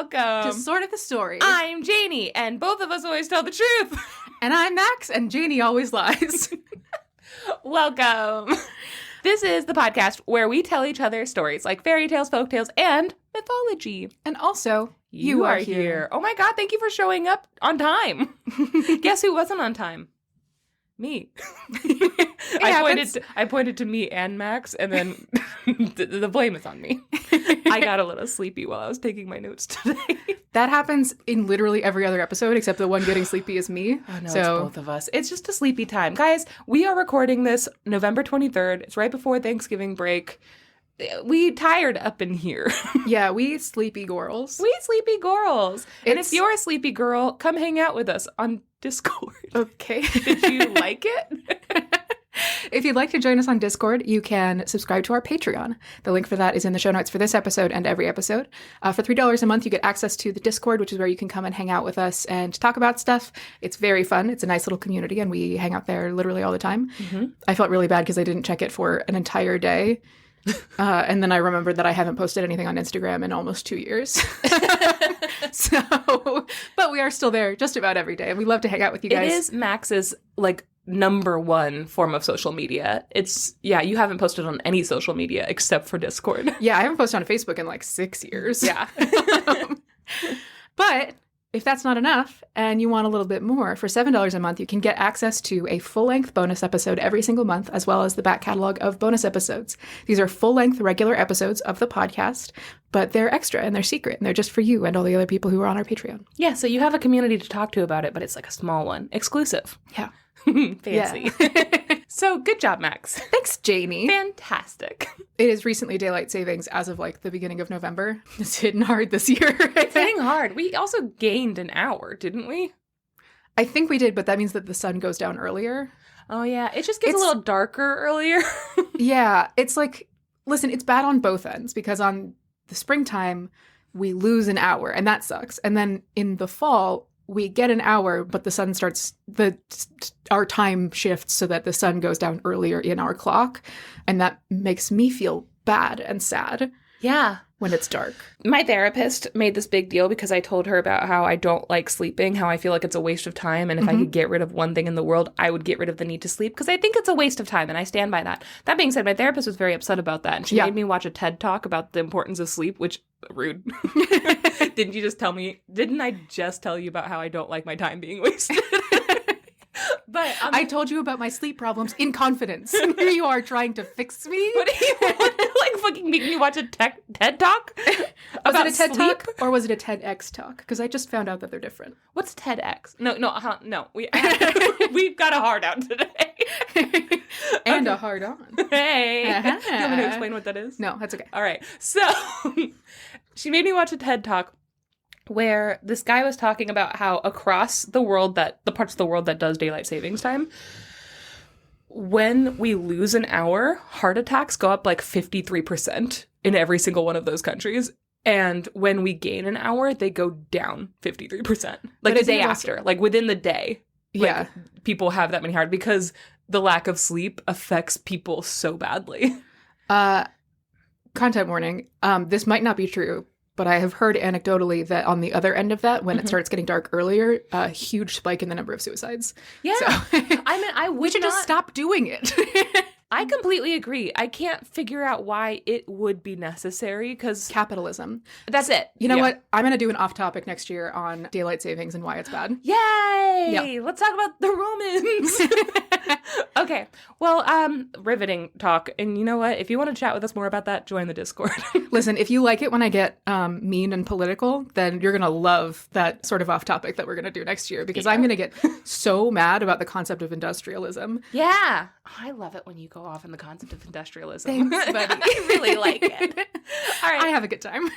welcome to Sort of the Story. I'm Janey, and both of us always tell the truth. And I'm Max, and Janey always lies. Welcome. This is the podcast where we tell each other stories like fairy tales, folk tales, and mythology. And also, you are here. Oh my god, thank you for showing up on time. Guess who wasn't on time? Me. I pointed to me and Max, and then the blame is on me. I got a little sleepy while I was taking my notes today. That happens in literally every other episode, except the one getting sleepy is me. Oh, no, it's both of us. It's just a sleepy time. Guys, we are recording this November 23rd. It's right before Thanksgiving break. We tired up in here. Yeah, we sleepy girls. We sleepy girls. And if you're a sleepy girl, come hang out with us on Discord. Okay. Did you like it? If you'd like to join us on Discord, you can subscribe to our Patreon. The link for that is in the show notes for this episode and every episode. For $3 a month, you get access to the Discord, which is where you can come and hang out with us and talk about stuff. It's very fun. It's a nice little community, and we hang out there literally all the time. Mm-hmm. I felt really bad because I didn't check it for an entire day. And then I remembered that I haven't posted anything on Instagram in almost 2 years. But we are still there just about every day, and we love to hang out with you guys. It is Max's, number one form of social media. You haven't posted on any social media except for Discord. Yeah, I haven't posted on Facebook in 6 years. Yeah. But if that's not enough and you want a little bit more, for $7 a month, you can get access to a full-length bonus episode every single month, as well as the back catalog of bonus episodes. These are full-length regular episodes of the podcast, but they're extra and they're secret, and they're just for you and all the other people who are on our Patreon. Yeah, so you have a community to talk to about it, but it's a small one. Exclusive. Yeah. Fancy. Yeah. So good job, Max. Thanks, Janey. Fantastic. It is recently daylight savings as of the beginning of November. It's hitting hard this year. It's hitting hard. We also gained an hour, didn't we? I think we did, but that means that the sun goes down earlier. Oh, yeah. It just gets a little darker earlier. Yeah. It's listen, it's bad on both ends, because on the springtime, we lose an hour, and that sucks. And then in the fall, we get an hour, but the sun our time shifts so that the sun goes down earlier in our clock. And that makes me feel bad and sad. Yeah. When it's dark. My therapist made this big deal because I told her about how I don't like sleeping, how I feel like it's a waste of time. And if I could get rid of one thing in the world, I would get rid of the need to sleep, because I think it's a waste of time. And I stand by that. That being said, my therapist was very upset about that. And she made me watch a TED Talk about the importance of sleep, which rude. Didn't I just tell you about how I don't like my time being wasted? But I told you about my sleep problems in confidence. And here you are trying to fix me. What do you want to fucking make me watch a TED Talk? Was it a TED Talk or was it a TEDx Talk? Because I just found out that they're different. What's TEDx? No. We've got a hard out today. And a hard on. Hey. Do you want me to explain what that is? No, that's okay. All right. So she made me watch a TED Talk where this guy was talking about how across the world, the parts of the world that does daylight savings time, when we lose an hour, heart attacks go up 53% in every single one of those countries. And when we gain an hour, they go down 53%. The day after, within the day. Yeah. People have that many heart, because the lack of sleep affects people so badly. Content warning. This might not be true, but I have heard anecdotally that on the other end of that, when it starts getting dark earlier, a huge spike in the number of suicides. Yeah. So, we should just stop doing it. I completely agree. I can't figure out why it would be necessary, because capitalism. That's it. You know what? I'm going to do an off topic next year on daylight savings and why it's bad. Yay! Yeah. Let's talk about the Romans. Okay. Well, riveting talk. And you know what? If you want to chat with us more about that, join the Discord. Listen, if you like it when I get mean and political, then you're going to love that sort of off topic that we're going to do next year, because I'm going to get so mad about the concept of industrialism. Yeah. I love it when you go off on the concept of industrialism. Thanks, buddy. I really like it. All right. I have a good time.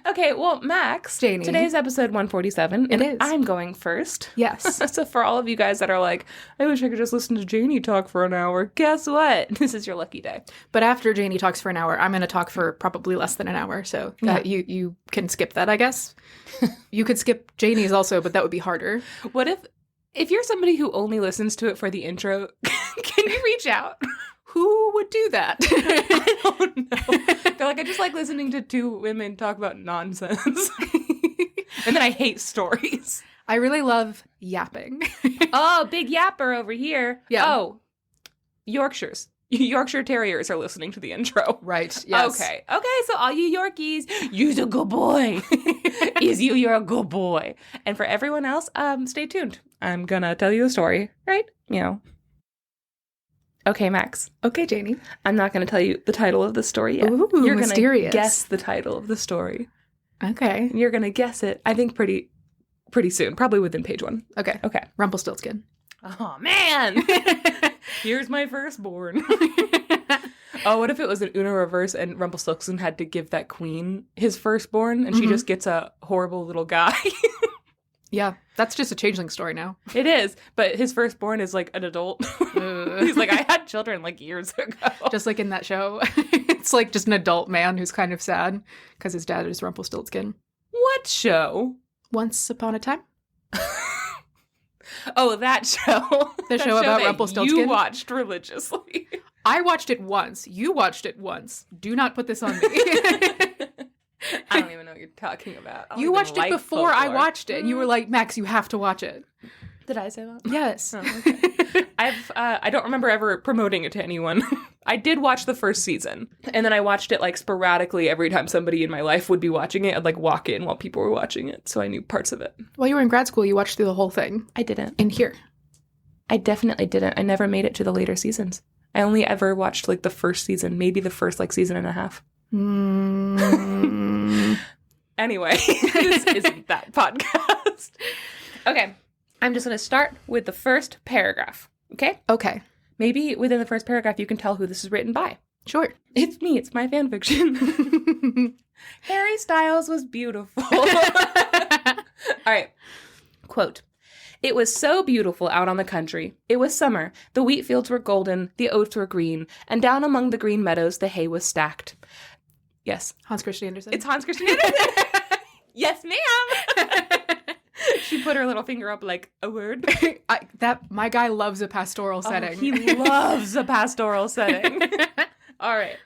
Okay, well, Max, Janey. Today's episode 147. It is. I'm going first. Yes. So for all of you guys that are like, I wish I could just listen to Janey talk for an hour, guess what? This is your lucky day. But after Janey talks for an hour, I'm going to talk for probably less than an hour. So you can skip that, I guess. You could skip Janey's also, but that would be harder. What if you're somebody who only listens to it for the intro, can you reach out? Who would do that? I don't know. They're like, I just like listening to two women talk about nonsense. And then I hate stories. I really love yapping. Oh, big yapper over here. Yeah. Oh, Yorkshires. Yorkshire Terriers are listening to the intro. Right. Yes. Okay. So all you Yorkies, you's a good boy. You're a good boy. And for everyone else, stay tuned. I'm gonna tell you a story, right? Okay, Max. Okay, Janey. I'm not gonna tell you the title of the story yet. Ooh, You're mysterious. gonna guess the title of the story. Okay. And you're gonna guess it, I think, pretty soon. Probably within page 1. Okay. Rumpelstiltskin. Oh, man. Here's my firstborn. Oh, what if it was an Uno reverse and Rumpelstiltskin had to give that queen his firstborn and she just gets a horrible little guy? Yeah, that's just a changeling story now. It is, but his firstborn is like an adult. He's like, I had children like years ago. Just like in that show. It's like just an adult man who's kind of sad because his dad is Rumpelstiltskin. What show? Once Upon a Time. Oh, that show. The show about that Rumpelstiltskin? You watched religiously. I watched it once. You watched it once. Do not put this on me. I don't even know what you're talking about. You watched it before I watched it. And you were like, Max, you have to watch it. Did I say that? Yes. Oh, okay. I don't remember ever promoting it to anyone. I did watch the first season, and then I watched it like sporadically every time somebody in my life would be watching it. I'd like walk in while people were watching it, so I knew parts of it. While you were in grad school, you watched through the whole thing. I didn't. In here. I definitely didn't. I never made it to the later seasons. I only ever watched like the first season, maybe the first like season and a half. Anyway, this isn't that podcast. Okay. I'm just going to start with the first paragraph, okay? Okay. Maybe within the first paragraph you can tell who this is written by. Sure. It's me. It's my fan fiction. Harry Styles was beautiful. All right. Quote, "It was so beautiful out on the country. It was summer. The wheat fields were golden, the oats were green, and down among the green meadows the hay was stacked." Yes. Hans Christian Andersen. It's Hans Christian Andersen. Yes, ma'am. She put her little finger up like, a word. My guy loves a pastoral setting. He loves a pastoral setting. All right.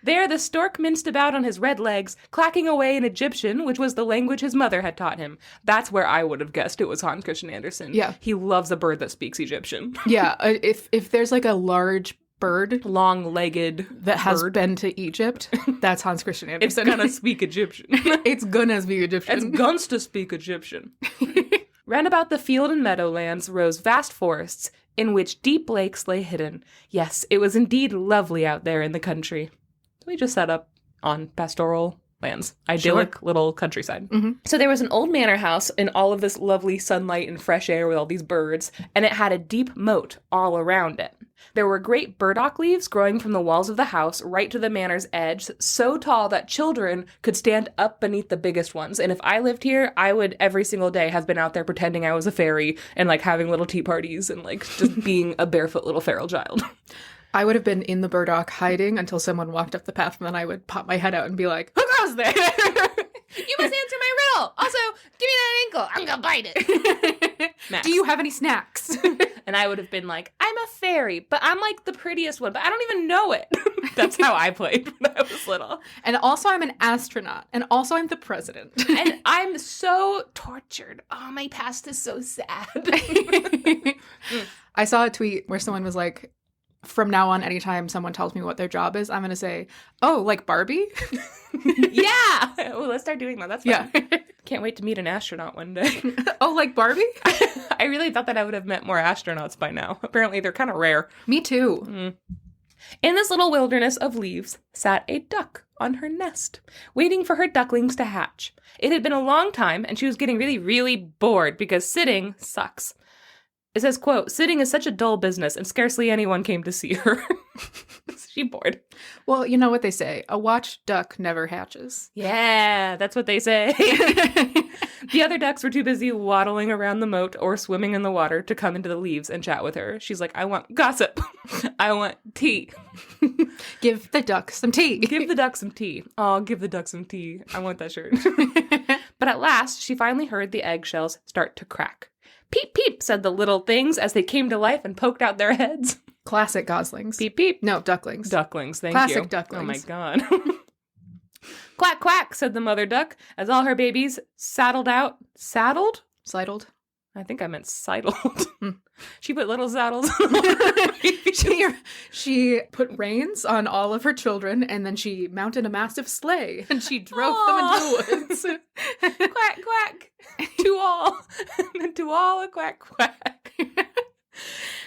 There the stork minced about on his red legs, clacking away in Egyptian, which was the language his mother had taught him. That's where I would have guessed it was Hans Christian Andersen. Yeah. He loves a bird that speaks Egyptian. Yeah. If there's like a large bird long-legged that has bird. been to Egypt, that's Hans Christian It's Andersen. gonna speak Egyptian. It's gonna speak Egyptian. It's guns to speak Egyptian. Round about the field and meadowlands rose vast forests, in which deep lakes lay hidden. Yes, it was indeed lovely out there in the country. We just set up on pastoral lands. Idyllic little countryside. Mm-hmm. So there was an old manor house in all of this lovely sunlight and fresh air with all these birds, and it had a deep moat all around it. There were great burdock leaves growing from the walls of the house right to the manor's edge, so tall that children could stand up beneath the biggest ones. And if I lived here, I would every single day have been out there pretending I was a fairy and like having little tea parties and like just being a barefoot little feral child. I would have been in the burdock hiding until someone walked up the path, and then I would pop my head out and be like, who goes there? You must answer my riddle. Also, give me that ankle. I'm gonna bite it. Max. Do you have any snacks? And I would have been like, I'm a fairy, but I'm like the prettiest one, but I don't even know it. That's how I played when I was little. And also I'm an astronaut. And also I'm the president. And I'm so tortured. Oh, my past is so sad. I saw a tweet where someone was like, from now on, anytime someone tells me what their job is, I'm going to say, oh, like Barbie? Yeah. Well, let's start doing that. That's fun. Yeah. Can't wait to meet an astronaut one day. Oh, like Barbie? I really thought that I would have met more astronauts by now. Apparently, they're kind of rare. Me too. In this little wilderness of leaves sat a duck on her nest, waiting for her ducklings to hatch. It had been a long time, and she was getting really, really bored because sitting sucks. It says, quote, "Sitting is such a dull business, and scarcely anyone came to see her." She bored. Well, you know what they say. A watched duck never hatches. Yeah, that's what they say. The other ducks were too busy waddling around the moat or swimming in the water to come into the leaves and chat with her. She's like, I want gossip. I want tea. Give the duck some tea. Give the duck some tea. Oh, give the duck some tea. I want that shirt. But at last, she finally heard the eggshells start to crack. Peep, peep, said the little things as they came to life and poked out their heads. Classic goslings. Beep, beep. No, ducklings. Ducklings, thank Classic you. ducklings. Oh my god. Quack, quack, said the mother duck, as all her babies saddled out. Saddled? Sidled. I think I meant sidled. Hmm. She put little saddles on all her babies. She put reins on all of her children, and then she mounted a massive sleigh, and she drove them into the woods. Quack, quack. To all. To all a quack, quack.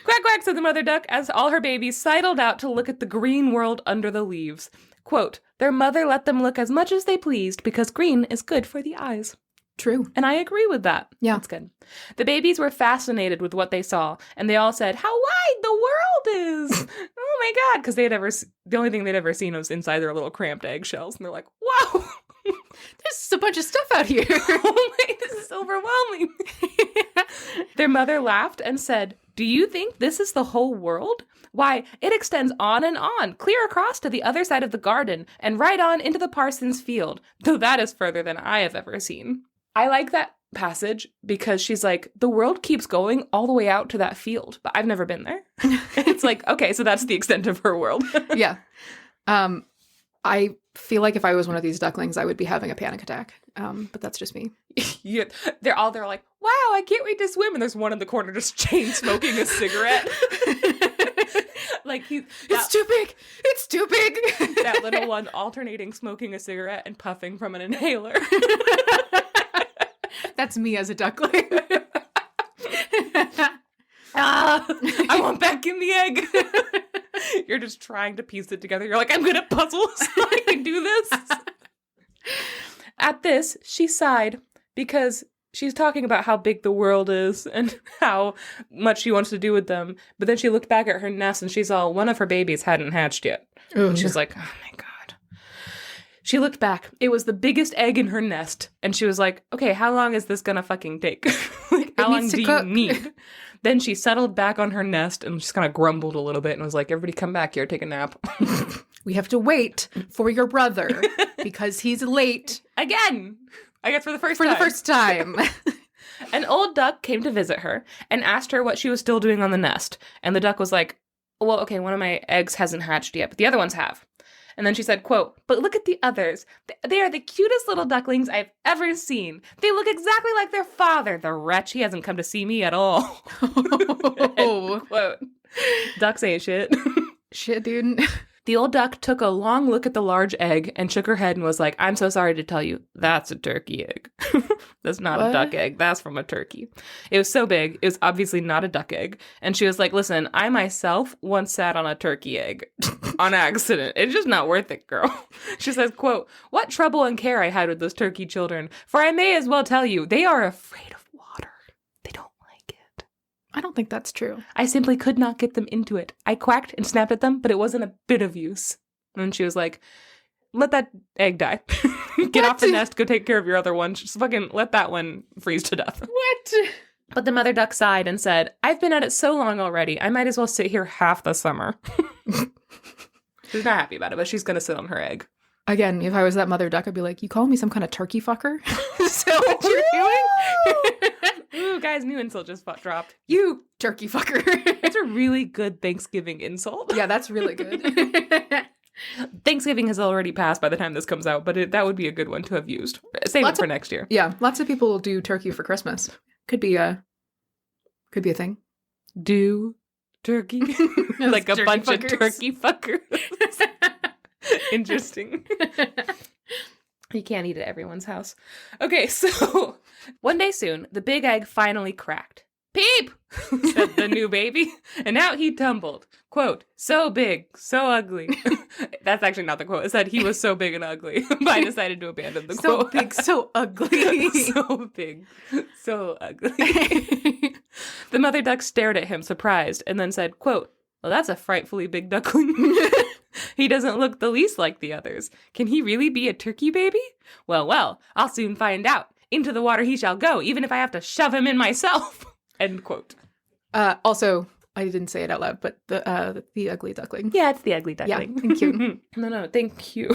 Quack, quack, said the mother duck, as all her babies sidled out to look at the green world under the leaves. Quote, their mother let them look as much as they pleased because green is good for the eyes. True. And I agree with that. Yeah. That's good. The babies were fascinated with what they saw, and they all said, how wide the world is! Oh my god! Because the only thing they'd ever seen was inside their little cramped eggshells, and they're like, wow! There's a bunch of stuff out here. Oh my, this is overwhelming. Their mother laughed and said, do you think this is the whole world? Why, it extends on and on, clear across to the other side of the garden, and right on into the parson's field, though that is further than I have ever seen. I like that passage because she's like, the world keeps going all the way out to that field, but I've never been there. It's like, okay, so that's the extent of her world. Yeah. I feel like if I was one of these ducklings, I would be having a panic attack. But that's just me. Yeah, they're like, wow, I can't wait to swim. And there's one in the corner just chain smoking a cigarette. Like it's too big. It's too big. That little one alternating smoking a cigarette and puffing from an inhaler. That's me as a duckling. I want back in the egg. You're just trying to piece it together. You're like, I'm good at puzzles. I can do this. At this, she sighed because she's talking about how big the world is and how much she wants to do with them. But then she looked back at her nest and she saw one of her babies hadn't hatched yet. Ooh. And she's like, oh my God. She looked back. It was the biggest egg in her nest. And she was like, okay, how long is this gonna fucking take? Like, how long do you need? Then she settled back on her nest and just kind of grumbled a little bit and was like, everybody come back here, take a nap. We have to wait for your brother because he's late. Again. I guess for the first time. An old duck came to visit her and asked her what she was still doing on the nest. And the duck was like, well, okay, one of my eggs hasn't hatched yet, but the other ones have. And then she said, quote, but look at the others. They are the cutest little ducklings I've ever seen. They look exactly like their father. The wretch, he hasn't come to see me at all. End quote. Ducks ain't shit. Shit, dude. The old duck took a long look at the large egg and shook her head and was like, I'm so sorry to tell you, that's a turkey egg. That's not a duck egg. That's from a turkey. It was so big. It was obviously not a duck egg. And she was like, listen, I myself once sat on a turkey egg on accident. It's just not worth it, girl. She says, quote, what trouble and care I had with those turkey children. For I may as well tell you, they are afraid of water. They don't like it. I don't think that's true. I simply could not get them into it. I quacked and snapped at them, but it wasn't a bit of use. And she was like, let that egg die. Get off the nest, go take care of your other one. Just fucking let that one freeze to death. What? But the mother duck sighed and said, I've been at it so long already, I might as well sit here half the summer. She's not happy about it, but she's going to sit on her egg. Again, if I was that mother duck, I'd be like, you call me some kind of turkey fucker? Is that what you're doing? Ooh, guys, new insult just dropped. You turkey fucker. It's a really good Thanksgiving insult. Yeah, that's really good. Thanksgiving has already passed by the time this comes out, but that would be a good one to have used. Save it for next year. Yeah, lots of people do turkey for Christmas. Could be a thing. Do turkey. Like a bunch fuckers. Of turkey fuckers. Interesting. You can't eat at everyone's house. Okay, so one day soon, the big egg finally cracked. Peep! Said the new baby, and out he tumbled. Quote, so big, so ugly. That's actually not the quote. It said he was so big and ugly. But I decided to abandon the quote. So big, so ugly. So big, so ugly. The mother duck stared at him, surprised, and then said, quote, well, that's a frightfully big duckling. He doesn't look the least like the others. Can he really be a turkey baby? Well, I'll soon find out. Into the water he shall go, even if I have to shove him in myself. End quote. Also, I didn't say it out loud, but the ugly duckling. Yeah, it's the ugly duckling. Yeah, thank you. No, thank you.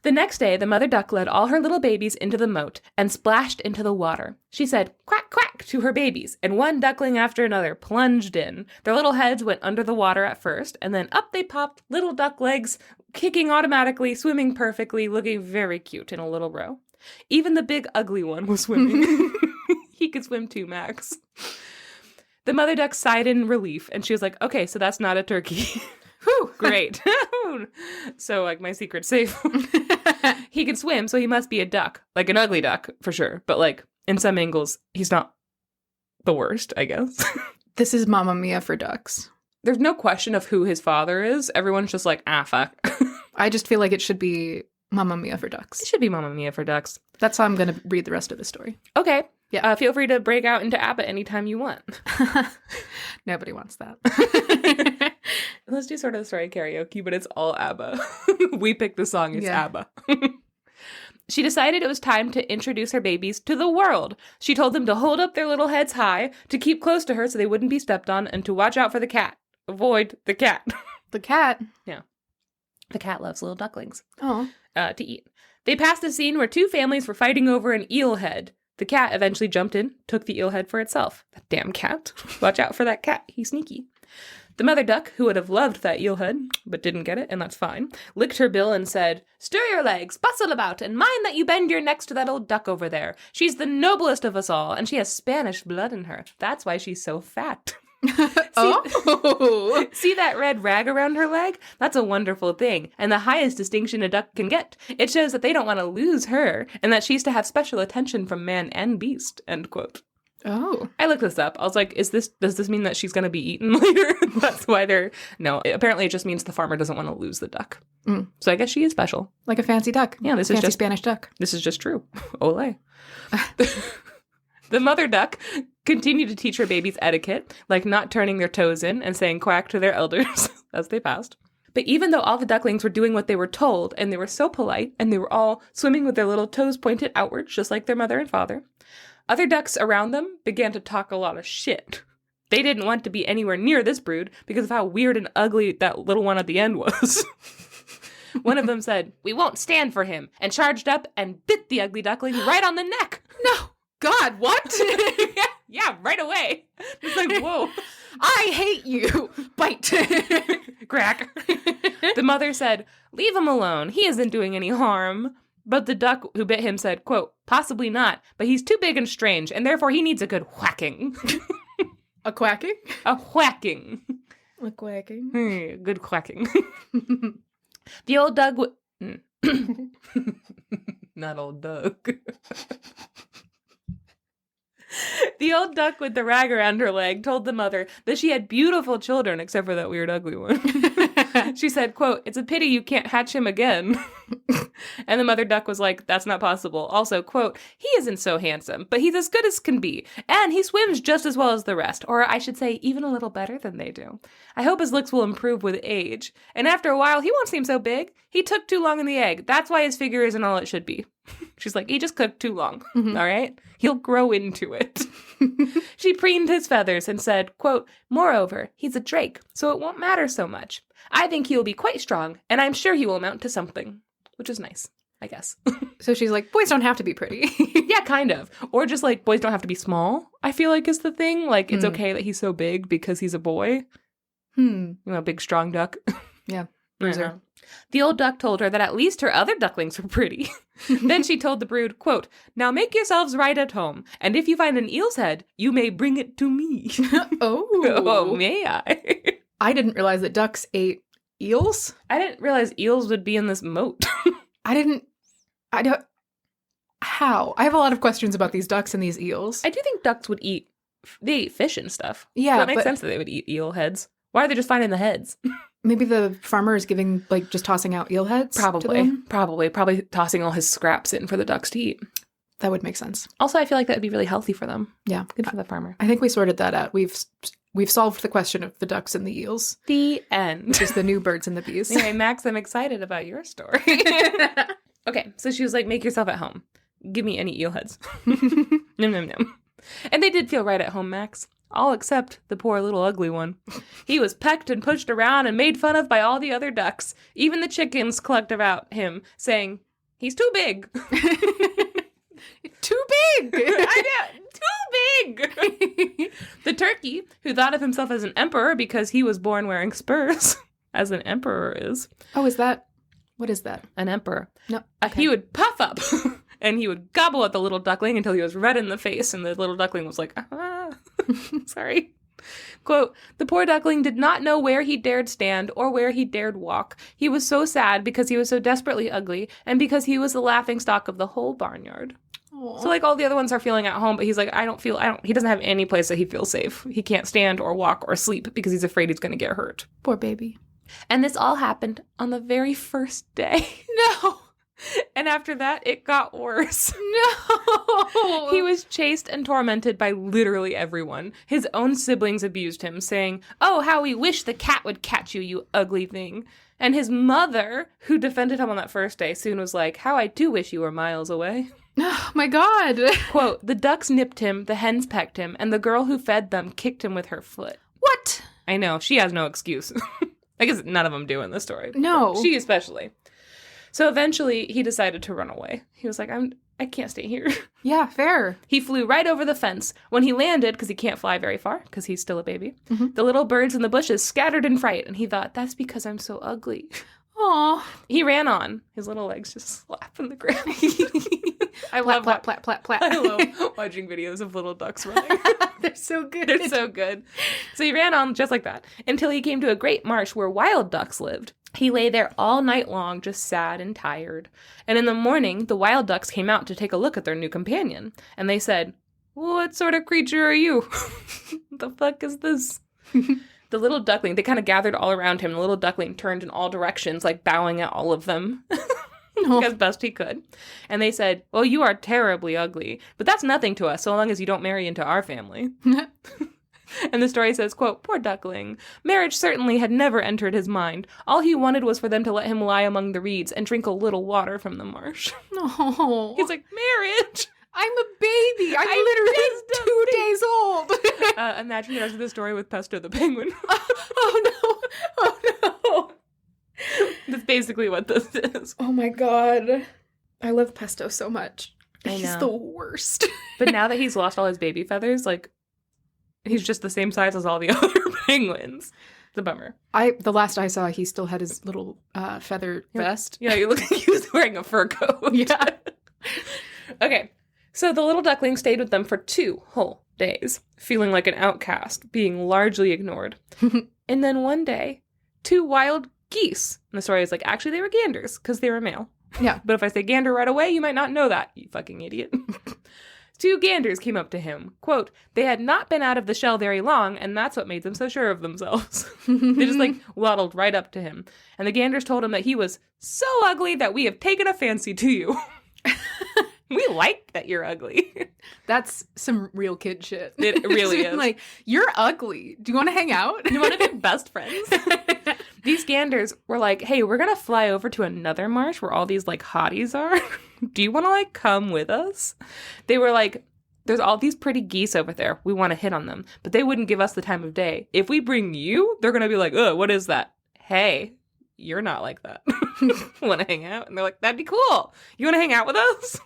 The next day, the mother duck led all her little babies into the moat and splashed into the water. She said, quack, quack, to her babies, and one duckling after another plunged in. Their little heads went under the water at first, and then up they popped, little duck legs, kicking automatically, swimming perfectly, looking very cute in a little row. Even the big ugly one was swimming. He could swim too, Max. The mother duck sighed in relief, and she was like, okay, so that's not a turkey. Whew, great. So, like, my secret's safe. He can swim, so he must be a duck. Like, an ugly duck, for sure. But, like, in some angles, he's not the worst, I guess. This is Mamma Mia for ducks. There's no question of who his father is. Everyone's just like, fuck. I just feel like it should be Mamma Mia for ducks. It should be Mamma Mia for ducks. That's how I'm going to read the rest of the story. Okay. Yeah. Feel free to break out into ABBA anytime you want. Nobody wants that. Let's do sort of the story karaoke, but it's all ABBA. We picked the song, it's ABBA. She decided it was time to introduce her babies to the world. She told them to hold up their little heads high, to keep close to her so they wouldn't be stepped on, and to watch out for the cat. Avoid the cat. The cat? Yeah. The cat loves little ducklings. Oh. To eat. They passed a scene where two families were fighting over an eel head. The cat eventually jumped in, took the eel head for itself. That damn cat. Watch out for that cat. He's sneaky. The mother duck, who would have loved that eel head, but didn't get it, and that's fine, licked her bill and said, stir your legs, bustle about, and mind that you bend your necks to that old duck over there. She's the noblest of us all, and she has Spanish blood in her. That's why she's so fat. See that red rag around her leg? That's a wonderful thing, and the highest distinction a duck can get. It shows that they don't want to lose her, and that she's to have special attention from man and beast, end quote. Oh. I looked this up. I was like, does this mean that she's going to be eaten later? That's why no, apparently it just means the farmer doesn't want to lose the duck. Mm. So I guess she is special. Like a fancy duck. Yeah, this is fancy just Spanish duck. This is just true. Ole. The mother duck continued to teach her babies etiquette, like not turning their toes in and saying quack to their elders as they passed. But even though all the ducklings were doing what they were told, and they were so polite, and they were all swimming with their little toes pointed outwards, just like their mother and father, other ducks around them began to talk a lot of shit. They didn't want to be anywhere near this brood because of how weird and ugly that little one at the end was. One of them said, we won't stand for him, and charged up and bit the ugly duckling right on the neck. No. God, what? Yeah, right away. It's like, whoa. I hate you. Bite. Crack. The mother said, leave him alone. He isn't doing any harm. But the duck who bit him said, quote, possibly not, but he's too big and strange, and therefore he needs a good whacking. A quacking? A whacking. A quacking. Good quacking. The old Doug not old Doug. The old duck with the rag around her leg told the mother that she had beautiful children, except for that weird ugly one. She said, quote, it's a pity you can't hatch him again. And the mother duck was like, that's not possible. Also, quote, he isn't so handsome, but he's as good as can be. And he swims just as well as the rest, or I should say even a little better than they do. I hope his looks will improve with age. And after a while, he won't seem so big. He took too long in the egg. That's why his figure isn't all it should be. She's like, he just cooked too long. Mm-hmm. All right? He'll grow into it. She preened his feathers and said, quote, moreover, he's a drake, so it won't matter so much. I think he will be quite strong, and I'm sure he will amount to something. Which is nice, I guess. So she's like, boys don't have to be pretty. Yeah, kind of. Or just like, boys don't have to be small, I feel like is the thing. Like, it's okay that he's so big because he's a boy. You know, big, strong duck. Yeah. Uh-huh. The old duck told her that at least her other ducklings were pretty. Then she told the brood, quote, now make yourselves right at home, and if you find an eel's head, you may bring it to me. Oh, may I? I didn't realize that ducks ate eels. I didn't realize eels would be in this moat. How? I have a lot of questions about these ducks and these eels. I do think ducks would eat, they eat fish and stuff. Yeah, so it makes sense that they would eat eel heads. Why are they just finding the heads? Maybe the farmer is giving, like, just tossing out eel heads? Probably tossing all his scraps in for the ducks to eat. That would make sense. Also, I feel like that would be really healthy for them. Yeah. Good for the farmer. I think we sorted that out. We've solved the question of the ducks and the eels. The end. Just the new birds and the bees. Anyway, Max, I'm excited about your story. Okay, so she was like, make yourself at home. Give me any eel heads. Num, num, num. And they did feel right at home, Max. All except the poor little ugly one. He was pecked and pushed around and made fun of by all the other ducks. Even the chickens clucked about him, saying, He's too big. Too big! I know, too big! The turkey, who thought of himself as an emperor because he was born wearing spurs, as an emperor is. Oh, is that... What is that? An emperor. No. Okay. He would puff up, and he would gobble at the little duckling until he was red in the face, and the little duckling was like, sorry. Quote, the poor duckling did not know where he dared stand or where he dared walk. He was so sad because he was so desperately ugly, and because he was the laughingstock of the whole barnyard. Aww. So, like, all the other ones are feeling at home, but he's like, he doesn't have any place that he feels safe. He can't stand or walk or sleep because he's afraid he's going to get hurt. Poor baby. And this all happened on the very first day. No. And after that, it got worse. No. He was chased and tormented by literally everyone. His own siblings abused him, saying, oh, how we wish the cat would catch you, you ugly thing. And his mother, who defended him on that first day, soon was like, how I do wish you were miles away. Oh, my God. Quote, the ducks nipped him, the hens pecked him, and the girl who fed them kicked him with her foot. What? I know, she has no excuse. I guess none of them do in this story. No. She especially. So eventually, he decided to run away. He was like, I can't stay here. Yeah, fair. He flew right over the fence. When he landed, because he can't fly very far, because he's still a baby, the little birds in the bushes scattered in fright, and he thought, that's because I'm so ugly. Aw. He ran on. His little legs just slapping the ground. I love watching videos of little ducks running. They're so good. They're so good. So he ran on just like that until he came to a great marsh where wild ducks lived. He lay there all night long, just sad and tired. And in the morning, the wild ducks came out to take a look at their new companion. And they said, what sort of creature are you? The fuck is this? The little duckling, they kind of gathered all around him. The little duckling turned in all directions, like bowing at all of them. As best he could. And they said, well, you are terribly ugly, but that's nothing to us so long as you don't marry into our family. And the story says, quote, poor duckling. Marriage certainly had never entered his mind. All he wanted was for them to let him lie among the reeds and drink a little water from the marsh. No. He's like, marriage? I'm a baby. I'm literally 2 days old. Imagine the rest of the story with Pesto the penguin. Oh, no. Oh, no. That's basically what this is. Oh, my God. I love Pesto so much. I know. He's the worst. But now that he's lost all his baby feathers, like, he's just the same size as all the other penguins. It's a bummer. The last I saw, he still had his little feather vest. Yeah, you look like he was wearing a fur coat. Yeah. Okay. So the little duckling stayed with them for 2 whole days, feeling like an outcast, being largely ignored. And then one day, 2 wild geese. And the story is like, actually, they were ganders, because they were male. Yeah. But if I say gander right away, you might not know that, you fucking idiot. 2 ganders came up to him. Quote, they had not been out of the shell very long, and that's what made them so sure of themselves. They just, like, waddled right up to him. And the ganders told him that he was so ugly that we have taken a fancy to you. We like that you're ugly. That's some real kid shit. It really is. Like, you're ugly. Do you want to hang out? You want to be best friends? These ganders were like, hey, we're going to fly over to another marsh where all these, like, hotties are. Do you want to, like, come with us? They were like, there's all these pretty geese over there. We want to hit on them. But they wouldn't give us the time of day. If we bring you, they're going to be like, ugh, what is that? Hey, you're not like that. Want to hang out? And they're like, that'd be cool. You want to hang out with us?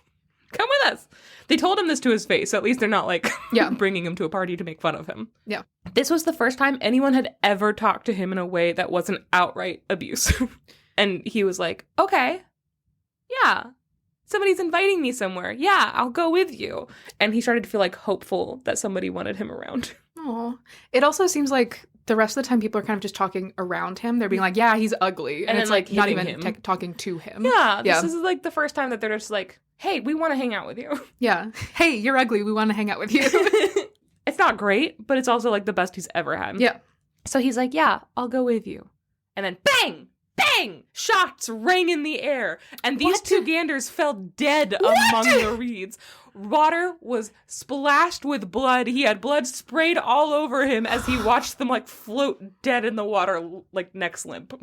Come with us. They told him this to his face, so at least they're not, like, bringing him to a party to make fun of him. Yeah. This was the first time anyone had ever talked to him in a way that wasn't outright abuse. And he was like, okay, yeah, somebody's inviting me somewhere. Yeah, I'll go with you. And he started to feel, like, hopeful that somebody wanted him around. Aw. It also seems like the rest of the time people are kind of just talking around him. They're being like, yeah, he's ugly. And it's like not even talking to him. Yeah, this is, like, the first time that they're just like, hey, we want to hang out with you. Yeah. Hey, you're ugly. We want to hang out with you. It's not great, but it's also, like, the best he's ever had. Yeah. So he's like, yeah, I'll go with you. And then bang! Bang! Shots rang in the air. And these 2 ganders fell dead among the reeds. Water was splashed with blood. He had blood sprayed all over him as he watched them, like, float dead in the water, like, neck limp.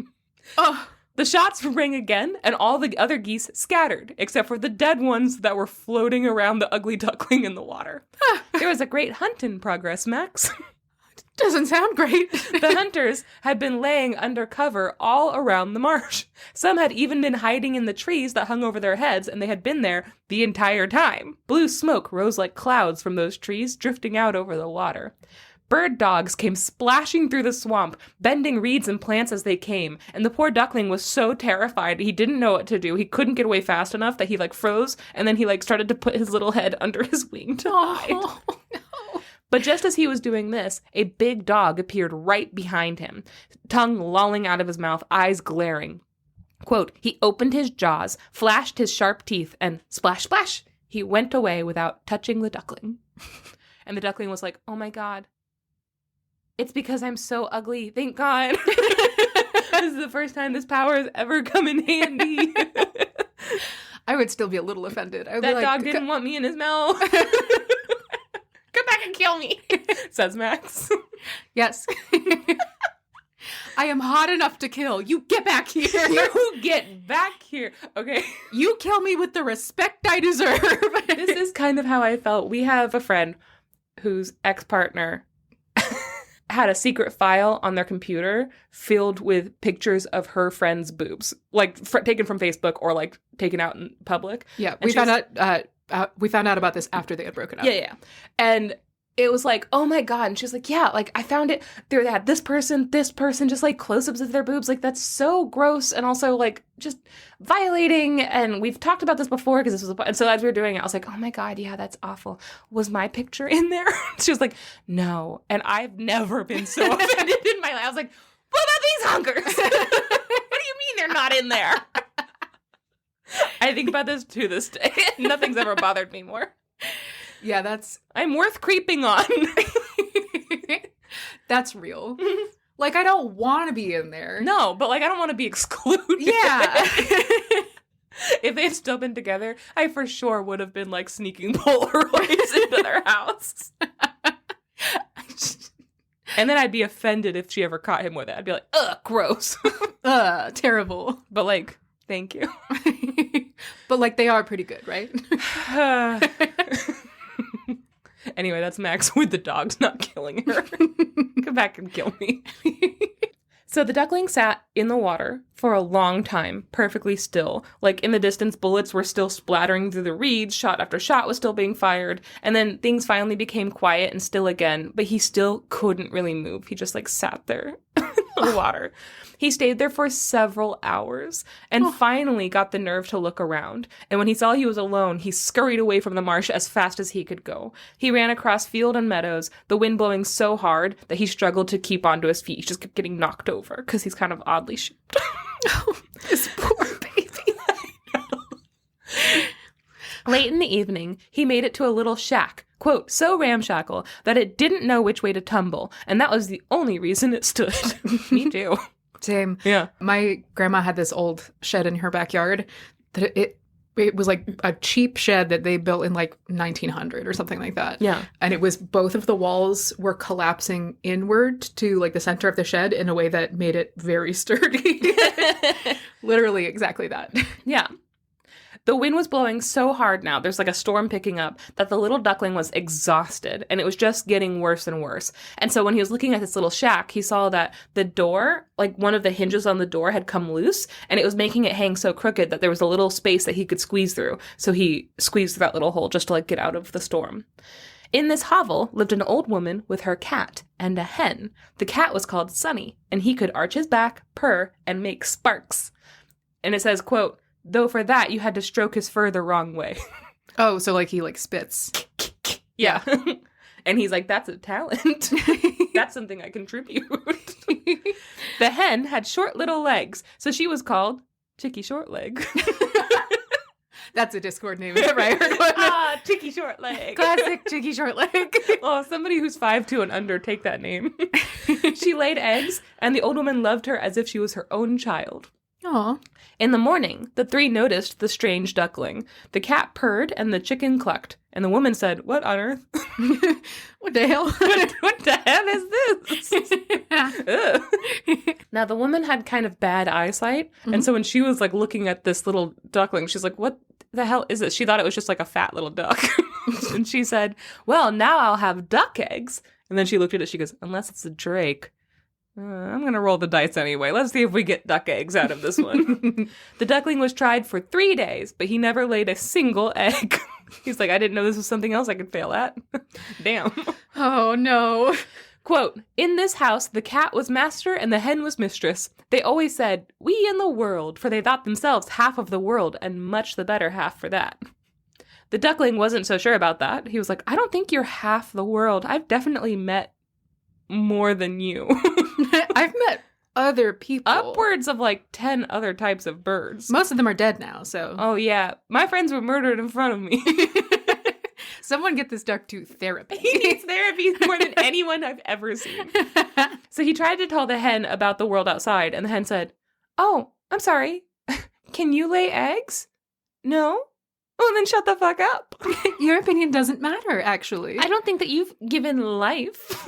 Oh. The shots rang again, and all the other geese scattered, except for the dead ones that were floating around the ugly duckling in the water. There was a great hunt in progress, Max. Doesn't sound great. The hunters had been laying under cover all around the marsh. Some had even been hiding in the trees that hung over their heads, and they had been there the entire time. Blue smoke rose like clouds from those trees, drifting out over the water. Bird dogs came splashing through the swamp, bending reeds and plants as they came, and the poor duckling was so terrified he didn't know what to do. He couldn't get away fast enough that he froze, and then he started to put his little head under his wing to hide. Oh, no. But just as he was doing this, a big dog appeared right behind him, tongue lolling out of his mouth, eyes glaring. Quote, he opened his jaws, flashed his sharp teeth, and splash, splash, he went away without touching the duckling. And the duckling was like, oh my God. It's because I'm so ugly. Thank God. This is the first time this power has ever come in handy. I would still be a little offended. I would That be dog didn't want me in his mouth. Come back and kill me, says Max. Yes. I am hot enough to kill. You get back here. You get back here. Okay. You kill me with the respect I deserve. This is kind of how I felt. We have a friend whose ex-partner had a secret file on their computer filled with pictures of her friend's boobs, taken from Facebook or taken out in public. Yeah, And we found out about this after they had broken up. Yeah. And it was oh my God. And she was yeah, I found it. They had this person, just close-ups of their boobs. That's so gross. And also just violating. And we've talked about this before because this was and so as we were doing it, I was oh my God, yeah, that's awful. Was my picture in there? She was no. And I've never been so offended in my life. I was what about these hunkers? What do you mean they're not in there? I think about this to this day. Nothing's ever bothered me more. Yeah, I'm worth creeping on. That's real. I don't want to be in there. No, but I don't want to be excluded. Yeah. If they had still been together, I for sure would have been sneaking Polaroids into their house. And then I'd be offended if she ever caught him with it. I'd be ugh, gross. Terrible. But thank you. But they are pretty good, right? Anyway, that's Max with the dogs not killing her. Come back and kill me. So the duckling sat in the water for a long time, perfectly still. In the distance, bullets were still splattering through the reeds, shot after shot was still being fired, and then things finally became quiet and still again, but he still couldn't really move. He just sat there in the water. He stayed there for several hours and finally got the nerve to look around. And when he saw he was alone, he scurried away from the marsh as fast as he could go. He ran across field and meadows, the wind blowing so hard that he struggled to keep onto his feet. He just kept getting knocked over because he's kind of oddly shaped. Oh, this poor baby. Late in the evening, he made it to a little shack, quote, so ramshackle that it didn't know which way to tumble, and that was the only reason it stood. Me too. Same. Yeah. My grandma had this old shed in her backyard that it was a cheap shed that they built in 1900 or something like that. Yeah. And it was both of the walls were collapsing inward to the center of the shed in a way that made it very sturdy. Literally exactly that. Yeah. The wind was blowing so hard now, there's a storm picking up, that the little duckling was exhausted, and it was just getting worse and worse. And so when he was looking at this little shack, he saw that the door, one of the hinges on the door had come loose, and it was making it hang so crooked that there was a little space that he could squeeze through. So he squeezed through that little hole just to get out of the storm. In this hovel lived an old woman with her cat and a hen. The cat was called Sunny, and he could arch his back, purr, and make sparks. And it says, quote, though for that, you had to stroke his fur the wrong way. Oh, so he spits. Yeah. And he's that's a talent. That's something I contribute. The hen had short little legs, so she was called Chicky Shortleg. That's a Discord name, right? Chicky Shortleg. Classic Chicky Shortleg. Oh, somebody who's 5'2" and under, take that name. She laid eggs, and the old woman loved her as if she was her own child. Aw. In the morning, the three noticed the strange duckling. The cat purred and the chicken clucked. And the woman said, what on earth? What the hell? what the hell is this? Now, the woman had kind of bad eyesight. Mm-hmm. And so when she was looking at this little duckling, she's what the hell is this? She thought it was just a fat little duck. And she said, well, now I'll have duck eggs. And then she looked at it. She goes, unless it's a drake. I'm going to roll the dice anyway. Let's see if we get duck eggs out of this one. The duckling was tried for 3 days, but he never laid a single egg. He's like, I didn't know this was something else I could fail at. Damn. Oh, no. Quote, in this house, the cat was master and the hen was mistress. They always said, we in the world, for they thought themselves half of the world and much the better half for that. The duckling wasn't so sure about that. He was like, I don't think you're half the world. I've definitely met more than you. I've met other people. Upwards of like 10 other types of birds. Most of them are dead now, so. Oh, yeah. My friends were murdered in front of me. Someone get this duck to therapy. He needs therapy more than anyone I've ever seen. So he tried to tell the hen about the world outside, and the hen said, oh, I'm sorry. Can you lay eggs? No? Oh, then shut the fuck up. Your opinion doesn't matter, actually. I don't think that you've given life.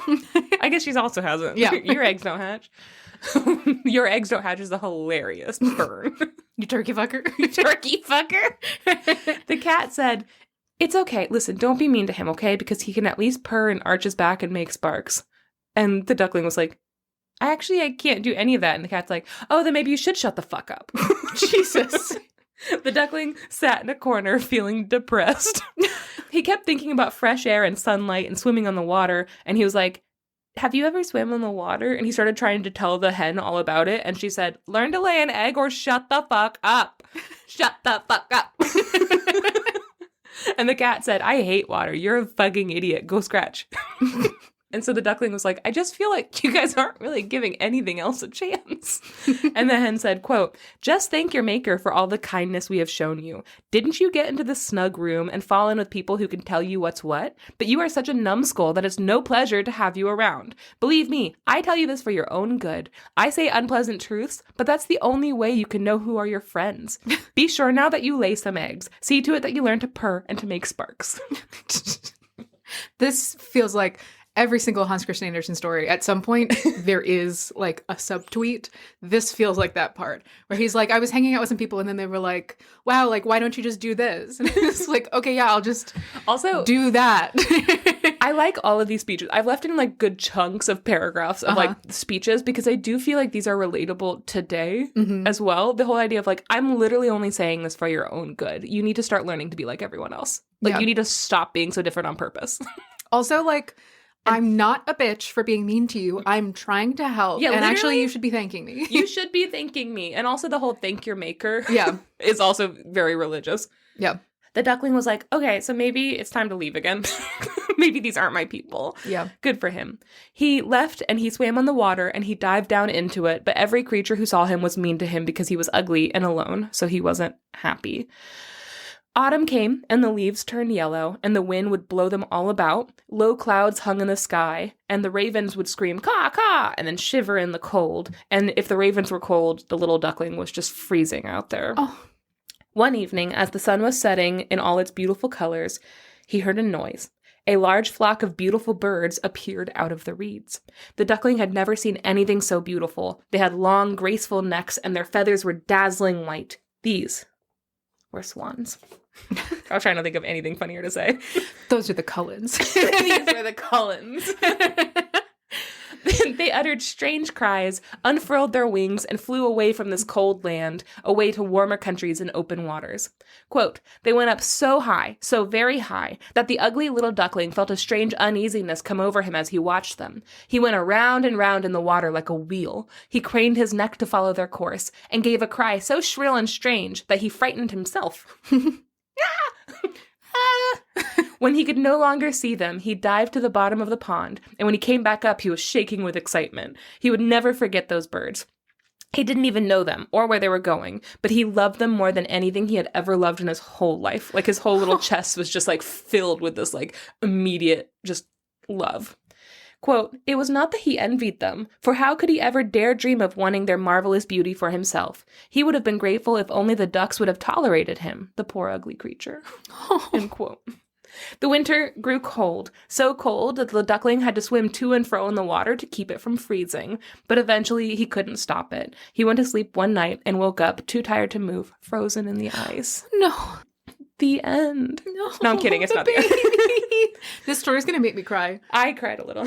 I guess she also hasn't. Yeah. Your eggs don't hatch. Your eggs don't hatch is a hilarious burn. You turkey fucker. You turkey fucker. The cat said, it's okay. Listen, don't be mean to him, okay? Because he can at least purr and arch his back and make sparks. And the duckling was like, I can't do any of that. And the cat's like, oh, then maybe you should shut the fuck up. Jesus. The duckling sat in a corner feeling depressed. He kept thinking about fresh air and sunlight and swimming on the water. And he was like, have you ever swam on the water? And he started trying to tell the hen all about it. And she said, learn to lay an egg or shut the fuck up. Shut the fuck up. And the cat said, I hate water. You're a fucking idiot. Go scratch. And so the duckling was like, I just feel like you guys aren't really giving anything else a chance. And the hen said, quote, just thank your maker for all the kindness we have shown you. Didn't you get into this snug room and fall in with people who can tell you what's what? But you are such a numbskull that it's no pleasure to have you around. Believe me, I tell you this for your own good. I say unpleasant truths, but that's the only way you can know who are your friends. Be sure now that you lay some eggs. See to it that you learn to purr and to make sparks. This feels like every single Hans Christian Andersen story, at some point, there is like a subtweet. This feels like that part where he's like, I was hanging out with some people and then they were like, wow, like, why don't you just do this? And it's like, okay, yeah, I'll just also do that. I like all of these speeches. I've left in like good chunks of paragraphs of like speeches because I do feel like these are relatable today as well. The whole idea of like, I'm literally only saying this for your own good. You need to start learning to be like everyone else. Like you need to stop being so different on purpose. Also, like, I'm not a bitch for being mean to you. I'm trying to help. Yeah, and actually, you should be thanking me. You should be thanking me. And also the whole thank your maker is also very religious. Yeah. The duckling was like, okay, so maybe it's time to leave again. Maybe these aren't my people. Yeah. Good for him. He left and he swam on the water and he dived down into it. But every creature who saw him was mean to him because he was ugly and alone. So he wasn't happy. Autumn came, and the leaves turned yellow, and the wind would blow them all about. Low clouds hung in the sky, and the ravens would scream, caw, caw, and then shiver in the cold. And if the ravens were cold, the little duckling was just freezing out there. Oh. One evening, as the sun was setting in all its beautiful colors, he heard a noise. A large flock of beautiful birds appeared out of the reeds. The duckling had never seen anything so beautiful. They had long, graceful necks, and their feathers were dazzling white. These were swans. I was trying to think of anything funnier to say. Those are the Cullens. These were the Cullens. They uttered strange cries, unfurled their wings, and flew away from this cold land, away to warmer countries and open waters. Quote, they went up so high, so very high, that the ugly little duckling felt a strange uneasiness come over him as he watched them. He went around and round in the water like a wheel. He craned his neck to follow their course, and gave a cry so shrill and strange that he frightened himself. When he could no longer see them, he dived to the bottom of the pond, and when he came back up, he was shaking with excitement. He would never forget those birds. He didn't even know them or where they were going, but he loved them more than anything he had ever loved in his whole life. Like his whole little chest was just like filled with this like immediate just love. Quote, it was not that he envied them, for how could he ever dare dream of wanting their marvelous beauty for himself? He would have been grateful if only the ducks would have tolerated him, the poor ugly creature. End quote. The winter grew cold, so cold that the duckling had to swim to and fro in the water to keep it from freezing. But eventually he couldn't stop it. He went to sleep one night and woke up too tired to move, frozen in the ice. No. The end. No, I'm kidding. It's not the end. This story's going to make me cry. I cried a little.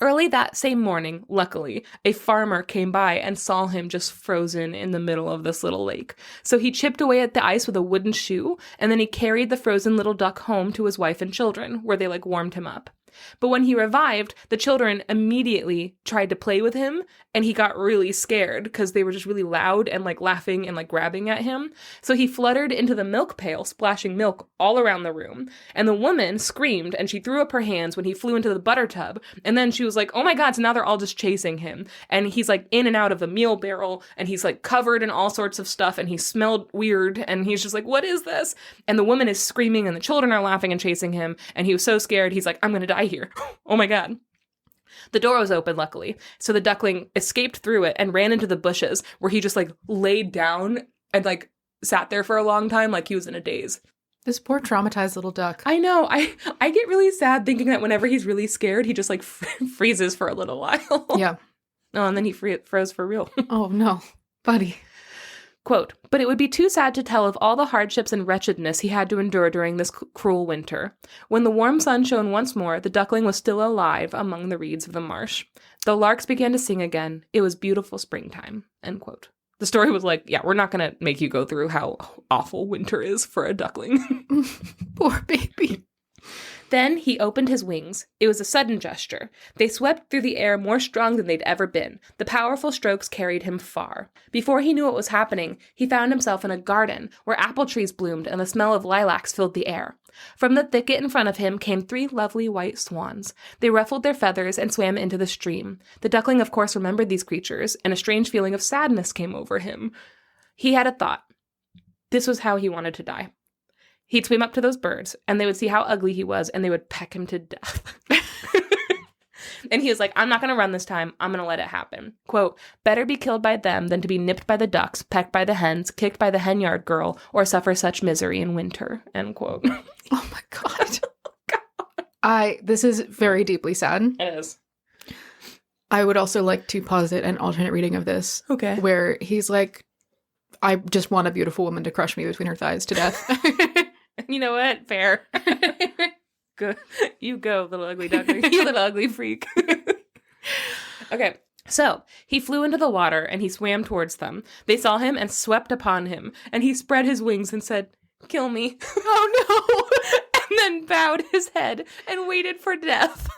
Early that same morning, luckily, a farmer came by and saw him just frozen in the middle of this little lake. So he chipped away at the ice with a wooden shoe, and then he carried the frozen little duck home to his wife and children, where they, warmed him up. But when he revived, the children immediately tried to play with him, and he got really scared because they were just really loud and, laughing and, grabbing at him. So he fluttered into the milk pail, splashing milk all around the room. And the woman screamed, and she threw up her hands when he flew into the butter tub. And then she was like, oh my God, so now they're all just chasing him. And he's, in and out of the meal barrel, and he's, covered in all sorts of stuff, and he smelled weird, and he's just like, what is this? And the woman is screaming, and the children are laughing and chasing him, and he was so scared, he's like, I'm gonna die here. Oh my God. The door was open, luckily, so the duckling escaped through it and ran into the bushes, where he just laid down and sat there for a long time, like he was in a daze. This poor traumatized little duck. I know. I get really sad thinking that whenever he's really scared, he just freezes for a little while. Yeah. Oh, and then he froze for real. Oh no, buddy. Quote, but it would be too sad to tell of all the hardships and wretchedness he had to endure during this cruel winter. When the warm sun shone once more, the duckling was still alive among the reeds of the marsh. The larks began to sing again. It was beautiful springtime, end quote. The story was we're not going to make you go through how awful winter is for a duckling. Poor baby. Then he opened his wings. It was a sudden gesture. They swept through the air more strong than they'd ever been. The powerful strokes carried him far. Before he knew what was happening, he found himself in a garden where apple trees bloomed and the smell of lilacs filled the air. From the thicket in front of him came 3 lovely white swans. They ruffled their feathers and swam into the stream. The duckling, of course, remembered these creatures, and a strange feeling of sadness came over him. He had a thought. This was how he wanted to die. He'd swim up to those birds, and they would see how ugly he was, and they would peck him to death. And he was like, I'm not going to run this time. I'm going to let it happen. Quote, better be killed by them than to be nipped by the ducks, pecked by the hens, kicked by the henyard girl, or suffer such misery in winter, end quote. Oh my God. This is very deeply sad. It is. I would also like to posit an alternate reading of this. Okay. Where he's like, I just want a beautiful woman to crush me between her thighs to death. You know what? Fair. Go. You go, little ugly duckling. You little ugly freak. Okay. So he flew into the water and he swam towards them. They saw him and swept upon him. And he spread his wings and said, kill me. Oh no. And then bowed his head and waited for death.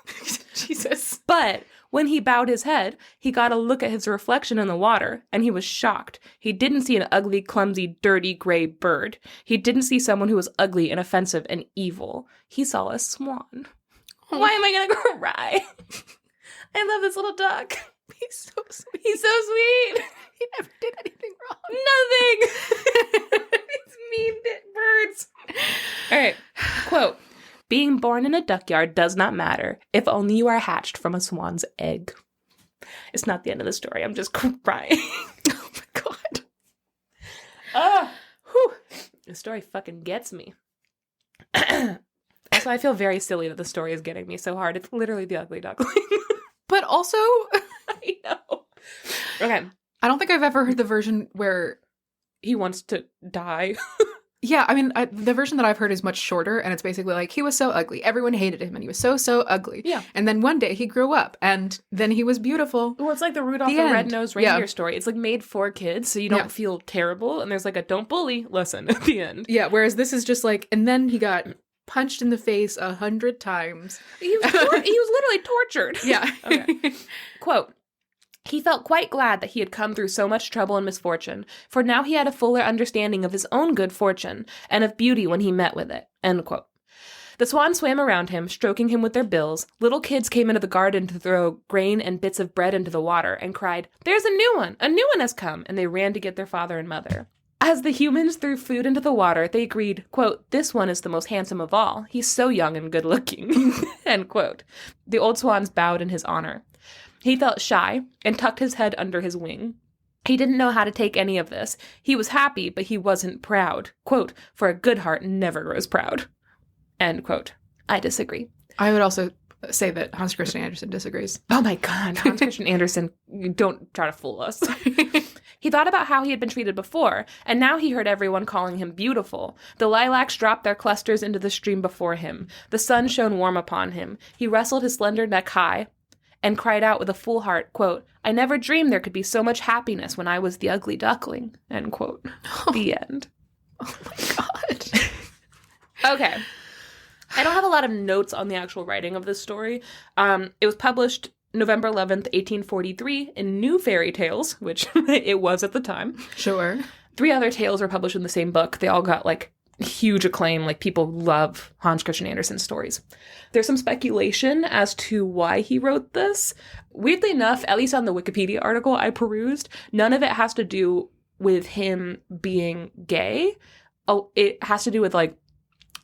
Jesus. But when he bowed his head, he got a look at his reflection in the water, and he was shocked. He didn't see an ugly, clumsy, dirty, gray bird. He didn't see someone who was ugly and offensive and evil. He saw a swan. Oh. Why am I going to cry? I love this little duck. He's so sweet. He's so sweet. He never did anything wrong. Nothing. These mean birds. All right. Quote. Being born in a duckyard does not matter if only you are hatched from a swan's egg. It's not the end of the story. I'm just crying. Oh my God. Whew. The story fucking gets me. Also, I feel very silly that the story is getting me so hard. It's literally the ugly duckling. But also... I know. Okay. I don't think I've ever heard the version where... he wants to die. Yeah, I mean, the version that I've heard is much shorter, and it's basically like, he was so ugly. Everyone hated him, and he was so ugly. Yeah. And then one day he grew up, and then he was beautiful. Well, it's like the Rudolph the Red-Nosed Reindeer story. It's made for kids, so you don't feel terrible, and there's a don't bully lesson at the end. Yeah, whereas this is just and then he got punched in the face 100 times. He was literally tortured. Yeah. Okay. Quote. He felt quite glad that he had come through so much trouble and misfortune, for now he had a fuller understanding of his own good fortune, and of beauty when he met with it. End quote. The swans swam around him, stroking him with their bills. Little kids came into the garden to throw grain and bits of bread into the water, and cried, "There's a new one! A new one has come!" And they ran to get their father and mother. As the humans threw food into the water, they agreed, quote, "This one is the most handsome of all. He's so young and good-looking." End quote. The old swans bowed in his honor. He felt shy and tucked his head under his wing. He didn't know how to take any of this. He was happy, but he wasn't proud. Quote, "For a good heart never grows proud." End quote. I disagree. I would also say that Hans Christian Andersen disagrees. Oh my God, Hans Christian Andersen, don't try to fool us. He thought about how he had been treated before, and now he heard everyone calling him beautiful. The lilacs dropped their clusters into the stream before him. The sun shone warm upon him. He wrestled his slender neck high and cried out with a full heart, quote, "I never dreamed there could be so much happiness when I was the ugly duckling," end quote. The end. Oh my God. Okay. I don't have a lot of notes on the actual writing of this story. It was published November 11th, 1843 in New Fairy Tales, which it was at the time. Sure. 3 other tales were published in the same book. They all got like huge acclaim. Like people love Hans Christian Andersen's stories. There's some speculation as to why he wrote this. Weirdly enough, at least on the Wikipedia article I perused, none of it has to do with him being gay. Oh, it has to do with like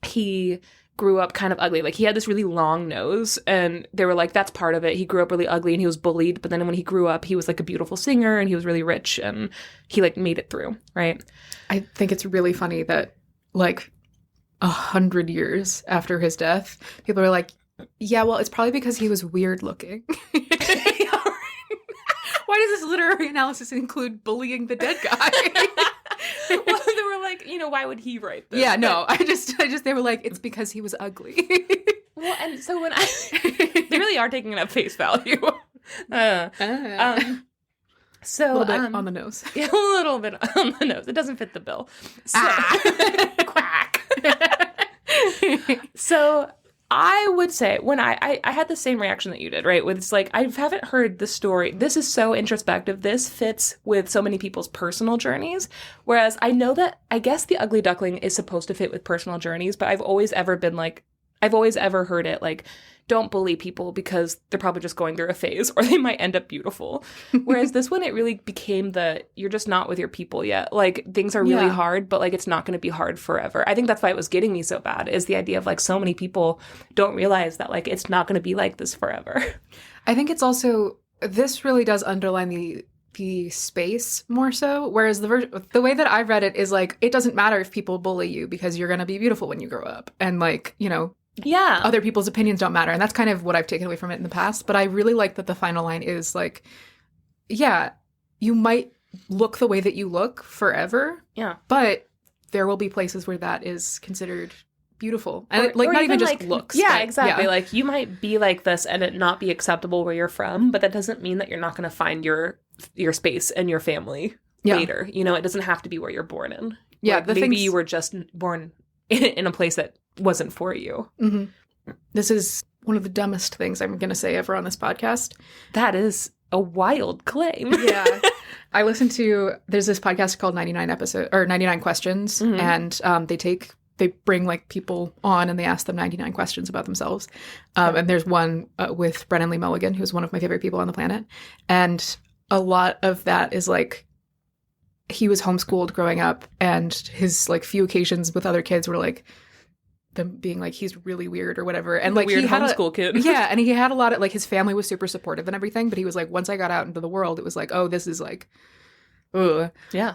he grew up kind of ugly. Like he had this really long nose and they were like, that's part of it. He grew up really ugly and he was bullied. But then when he grew up, he was like a beautiful singer and he was really rich and he like made it through. Right. I think it's really funny that like 100 years after his death, people are like, yeah, well, it's probably because he was weird looking. Why does this literary analysis include bullying the dead guy? Well, they were like, why would he write this? Yeah, no, I just, they were like, it's because he was ugly. Well, and so when they really are taking it at face value. So a little bit on the nose. Yeah, a little bit on the nose. It doesn't fit the bill. So, quack. So I would say when I had the same reaction that you did, right? With it's like, I haven't heard the story. This is so introspective. This fits with so many people's personal journeys. Whereas I know that I guess The Ugly Duckling is supposed to fit with personal journeys, but I've always ever heard it like, don't bully people because they're probably just going through a phase or they might end up beautiful. Whereas this one, it really became you're just not with your people yet. Like things are really hard, but like it's not going to be hard forever. I think that's why it was getting me so bad is the idea of like so many people don't realize that like it's not going to be like this forever. I think it's also, this really does underline the space more so. Whereas the way that I read it is like, it doesn't matter if people bully you because you're going to be beautiful when you grow up. And like, yeah, other people's opinions don't matter. And that's kind of what I've taken away from it in the past. But I really like that the final line is like, yeah, you might look the way that you look forever. Yeah. But there will be places where that is considered beautiful. And or not even just like, looks. Yeah, exactly. Yeah. Like you might be like this and it not be acceptable where you're from, but that doesn't mean that you're not going to find your space and your family later. It doesn't have to be where you're born in. Yeah. Like, maybe you were just born in a place that wasn't for you. Mm-hmm. This is one of the dumbest things I'm going to say ever on this podcast. That is a wild claim. Yeah. I listened to, there's this podcast called 99 Questions, mm-hmm. and they bring like people on and they ask them 99 questions about themselves. And there's one with Brennan Lee Mulligan, who's one of my favorite people on the planet. And a lot of that is like, he was homeschooled growing up and his like few occasions with other kids were like them being like, he's really weird or whatever. And like weird he had homeschool kid. Yeah. And he had a lot of like, his family was super supportive and everything. But he was like, once I got out into the world, it was like, oh, this is like, ugh. Yeah.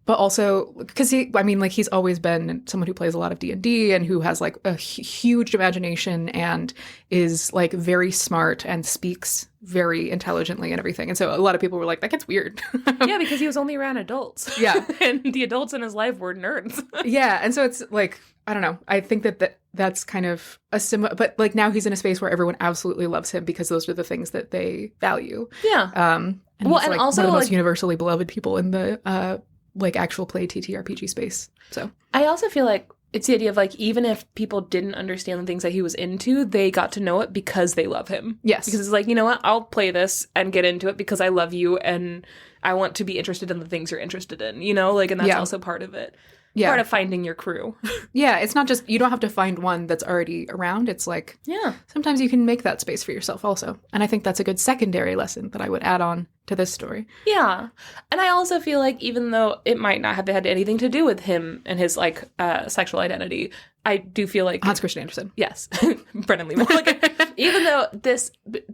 But also because he's always been someone who plays a lot of D&D and who has like a huge imagination and is like very smart and speaks very intelligently and everything. And so a lot of people were like, that gets weird. Yeah, because he was only around adults. Yeah. And the adults in his life were nerds. Yeah. And so it's like, I don't know. I think that's kind of a similar, but like now he's in a space where everyone absolutely loves him because those are the things that they value. Yeah. And well, he's and like also one of the most like, universally beloved people in the like actual play TTRPG space. So I also feel like it's the idea of like, even if people didn't understand the things that he was into, they got to know it because they love him. Yes. Because it's like, you know what? I'll play this and get into it because I love you and I want to be interested in the things you're interested in, and that's also part of it. Yeah. Part of finding your crew. Yeah. It's not just, you don't have to find one that's already around. It's like, yeah, sometimes you can make that space for yourself also. And I think that's a good secondary lesson that I would add on to this story. Yeah. And I also feel like even though it might not have had anything to do with him and his like sexual identity, I do feel like Hans Christian Andersen. Yes. Brennan Lee Mulligan. Even though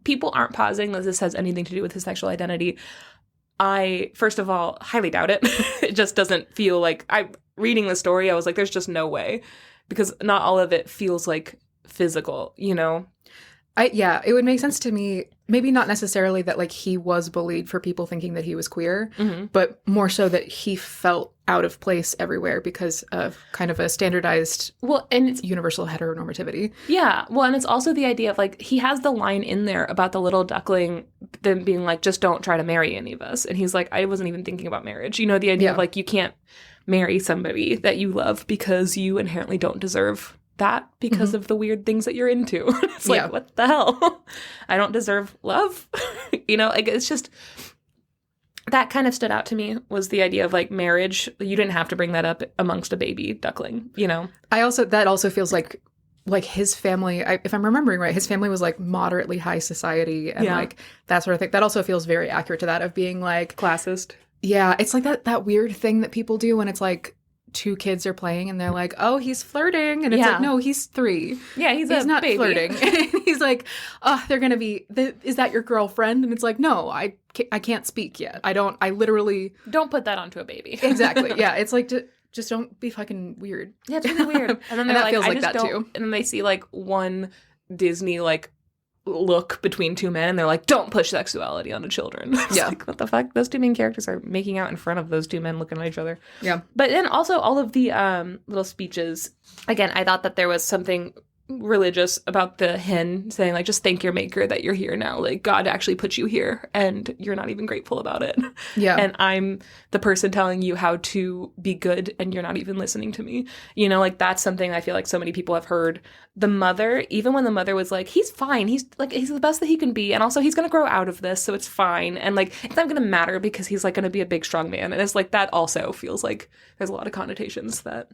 people aren't pausing that this has anything to do with his sexual identity, I, first of all, highly doubt it. It just doesn't feel like, reading the story, I was like, there's just no way. Because not all of it feels like physical, It would make sense to me. Maybe not necessarily that like he was bullied for people thinking that he was queer, but more so that he felt out of place everywhere because of kind of a standardized, and it's universal heteronormativity. Yeah. Well, and it's also the idea of like, he has the line in there about the little duckling, them being like, just don't try to marry any of us. And he's like, I wasn't even thinking about marriage. You know, the idea of like, you can't marry somebody that you love because you inherently don't deserve that because of the weird things that you're into. It's like, what the hell? I don't deserve love. You know, like, it's just, that kind of stood out to me, was the idea of like marriage. You didn't have to bring that up amongst a baby duckling, you know? That also feels like his family, if I'm remembering right, his family was like moderately high society and like that sort of thing. That also feels very accurate to that, of being like classist. Yeah. It's like that weird thing that people do when it's like, two kids are playing and they're like, oh, he's flirting. And it's like, no, he's 3. Yeah, he's not baby. flirting. And he's like, oh, they're going to be, is that your girlfriend? And it's like, no, I can't speak yet. I literally. Don't put that onto a baby. Exactly. Yeah. It's like, just don't be fucking weird. Yeah, it's really weird. And then that feels like that too. And then they see like one Disney like look between two men and they're like, don't push sexuality onto children. It's like, what the fuck? Those two main characters are making out in front of those two men looking at each other. Yeah. But then also all of the little speeches, again, I thought that there was something religious about the hen saying like, just thank your maker that you're here now. Like, God actually put you here and you're not even grateful about it. Yeah. And I'm the person telling you how to be good and you're not even listening to me. You know, like, that's something I feel like so many people have heard. The mother, even when the mother was like, he's fine. He's the best that he can be. And also he's going to grow out of this. So it's fine. And like, it's not going to matter because he's like going to be a big, strong man. And it's like, that also feels like there's a lot of connotations that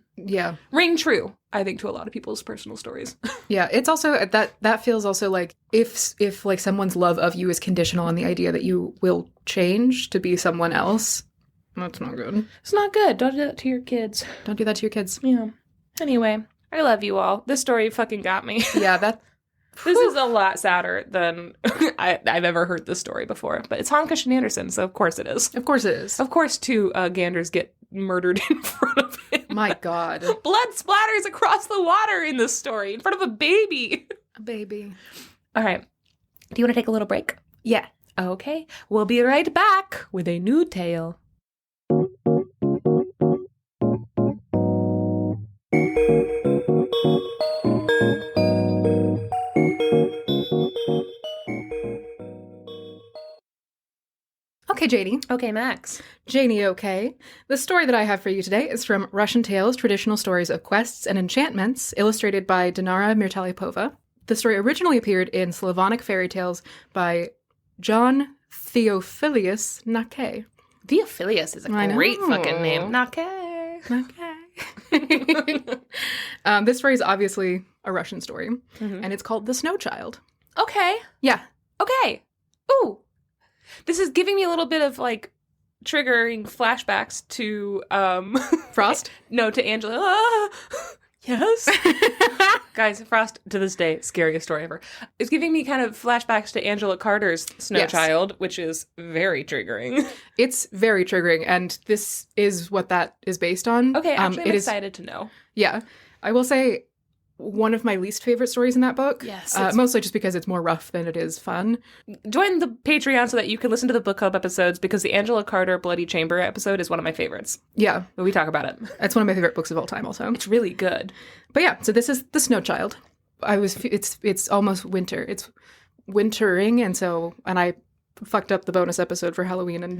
ring true, I think, to a lot of people's personal stories. Yeah. It's also that feels also like if like someone's love of you is conditional on the idea that you will change to be someone else. That's not good. It's not good. Don't do that to your kids. Don't do that to your kids. Yeah. Anyway, I love you all. This story fucking got me. Yeah, this is a lot sadder than I've ever heard this story before. But it's Hans Christian Andersen, so of course it is. Of course it is. Of course 2 ganders get murdered in front of him. My God. Blood splatters across the water in this story in front of a baby. A baby. All right. Do you want to take a little break? Yeah. Okay. We'll be right back with a new tale. Okay, Janey. Okay, Max. Janey, okay. The story that I have for you today is from Russian Tales, Traditional Stories of Quests and Enchantments, illustrated by Dinara Mirtalyapova. The story originally appeared in Slavonic fairy tales by John Theophilus Nake. Theophilus is a great fucking name. Nake. This story is obviously a Russian story, and it's called The Snow Child. Okay. Yeah. Okay. Ooh. This is giving me a little bit of, like, triggering flashbacks to, Frost? No, to Angela. Yes. Guys, Frost, to this day, scariest story ever. It's giving me kind of flashbacks to Angela Carter's Snow Child, which is very triggering. It's very triggering, and this is what that is based on. Okay, actually, I'm excited to know. Yeah. I will say one of my least favorite stories in that book. Yes. Mostly just because it's more rough than it is fun. Join the Patreon so that you can listen to the book club episodes, because the Angela Carter Bloody Chamber episode is one of my favorites. Yeah. We talk about it. It's one of my favorite books of all time also. It's really good. But yeah, so this is The Snow Child. It's almost winter. It's wintering, and I fucked up the bonus episode for Halloween and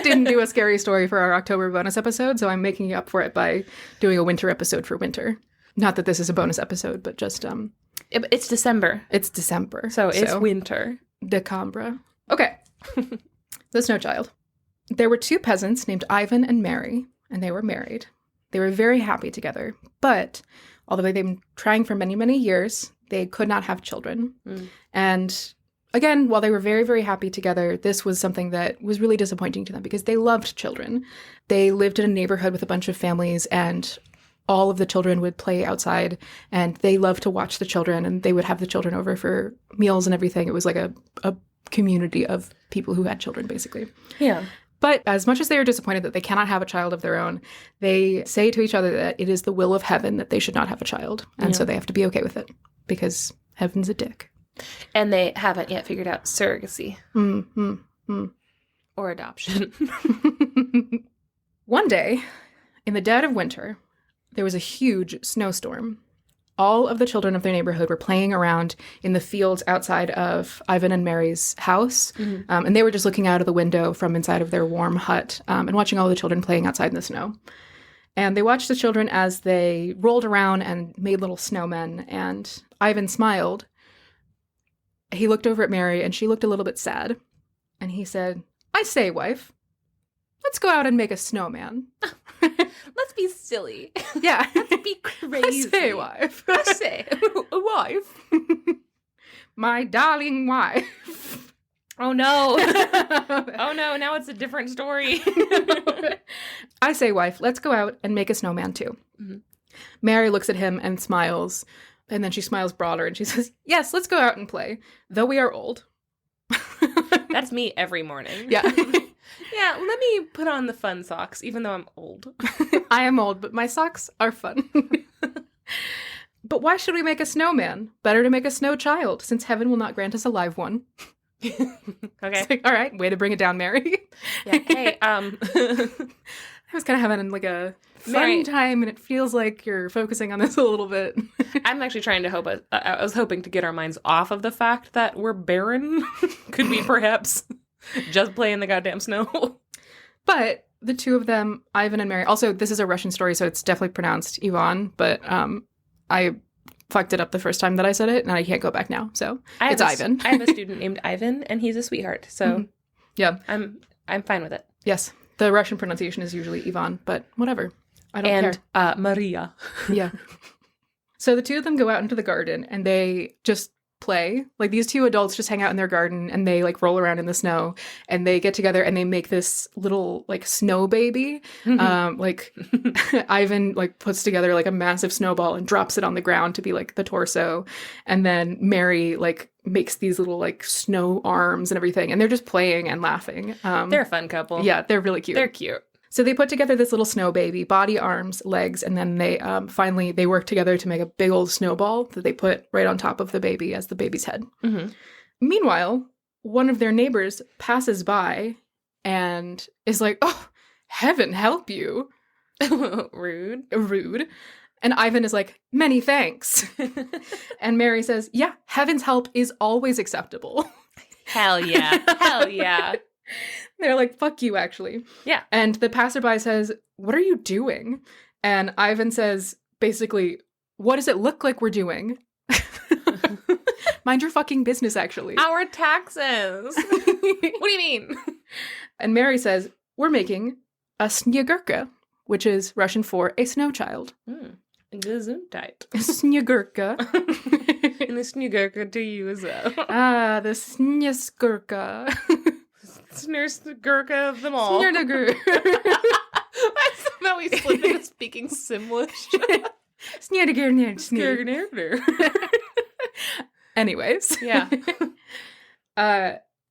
didn't do a scary story for our October bonus episode, so I'm making up for it by doing a winter episode for winter. Not that this is a bonus episode, but just it's December. It's December. So it's winter. December. Okay. The Snow Child. There were 2 peasants named Ivan and Mary, and they were married. They were very happy together, but although they'd been trying for many, many years, they could not have children. And again, while they were very, very happy together, this was something that was really disappointing to them because they loved children. They lived in a neighborhood with a bunch of families, and all of the children would play outside, and they loved to watch the children, and they would have the children over for meals and everything. It was like a community of people who had children, basically. Yeah. But as much as they are disappointed that they cannot have a child of their own, they say to each other that it is the will of heaven that they should not have a child. And so they have to be okay with it because heaven's a dick. And they haven't yet figured out surrogacy. Or adoption. One day, in the dead of winter, there was a huge snowstorm. All of the children of their neighborhood were playing around in the fields outside of Ivan and Mary's house. And they were just looking out of the window from inside of their warm hut and watching all the children playing outside in the snow. And they watched the children as they rolled around and made little snowmen. And Ivan smiled. He looked over at Mary and she looked a little bit sad. And he said, "I say, wife, let's go out and make a snowman." Let's be silly. Yeah. Let's be crazy. I say, wife. I say, wife. My darling wife. Oh, no. Oh, no. Now it's a different story. I say, wife, let's go out and make a snowman too. Mary looks at him and smiles. And then she smiles broader and she says, "Yes, let's go out and play, though we are old." That's me every morning. Yeah. Yeah, let me put on the fun socks, even though I'm old. I am old, but my socks are fun. But why should we make a snowman? Better to make a snow child, since heaven will not grant us a live one. Okay. It's like, all right, way to bring it down, Mary. Yeah. Hey, I was kind of having like a fun Mary, time, and it feels like you're focusing on this a little bit. I'm actually trying to hope. I was hoping to get our minds off of the fact that we're barren. Could we perhaps just play in the goddamn snow? But the two of them, Ivan and Mary, also, this is a Russian story, so it's definitely pronounced Ivan, but I fucked it up the first time that I said it, and I can't go back now, so it's Ivan. I have a student named Ivan, and he's a sweetheart, so yeah, I'm fine with it. Yes, the Russian pronunciation is usually Ivan, but whatever. I don't care. And Maria. Yeah. So the two of them go out into the garden, and they just play. Like, these two adults just hang out in their garden and they like roll around in the snow, and they get together and they make this little like snow baby. Like Ivan like puts together like a massive snowball and drops it on the ground to be like the torso, and then Mary like makes these little like snow arms and everything, and they're just playing and laughing. They're a fun couple. Yeah, they're really cute. They're cute. So they put together this little snow baby, body, arms, legs, and then they finally they work together to make a big old snowball that they put right on top of the baby as the baby's head. Meanwhile, one of their neighbors passes by and is like, "Oh, heaven help you." Rude. Rude. And Ivan is like, "Many thanks." And Mary says, "Yeah, heaven's help is always acceptable." Hell yeah. Hell yeah. They're like, "Fuck you, actually." Yeah. And the passerby says, "What are you doing?" And Ivan says, basically, "What does it look like we're doing?" Mind your fucking business, actually. Our taxes. What do you mean? And Mary says, "We're making a Snegurka," which is Russian for a snow child. Gesundheit. Snegurka. And the Snegurka to you as well. Ah, the Snegurka. Snegurka of them all. Snegurka. Somehow we slipped into speaking Simlish. Anyways. Yeah.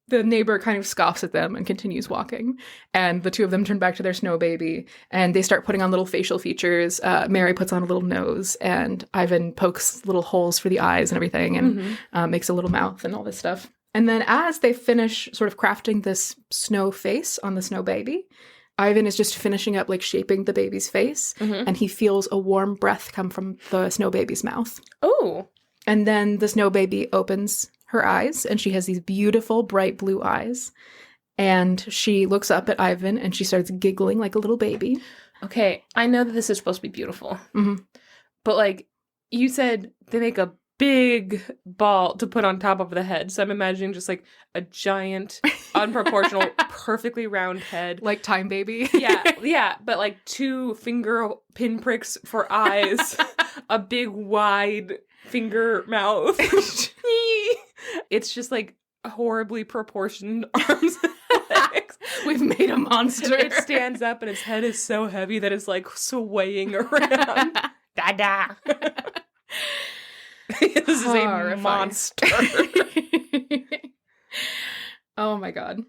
The neighbor kind of scoffs at them and continues walking. And the two of them turn back to their snow baby, and they start putting on little facial features. Mary puts on a little nose, and Ivan pokes little holes for the eyes and everything, and makes a little mouth and all this stuff. And then as they finish sort of crafting this snow face on the snow baby, Ivan is just finishing up like shaping the baby's face, and he feels a warm breath come from the snow baby's mouth. Oh. And then the snow baby opens her eyes, and she has these beautiful bright blue eyes. And she looks up at Ivan, and she starts giggling like a little baby. Okay, I know that this is supposed to be beautiful. But like, you said they make a big ball to put on top of the head. So I'm imagining just like a giant, unproportional, perfectly round head. Like Time Baby. Yeah. But like 2 finger pinpricks for eyes, a big wide finger mouth. It's just like horribly proportioned arms and legs. We've made a monster. It stands up and its head is so heavy that it's like swaying around. Da-da. This is a monster. Oh my god.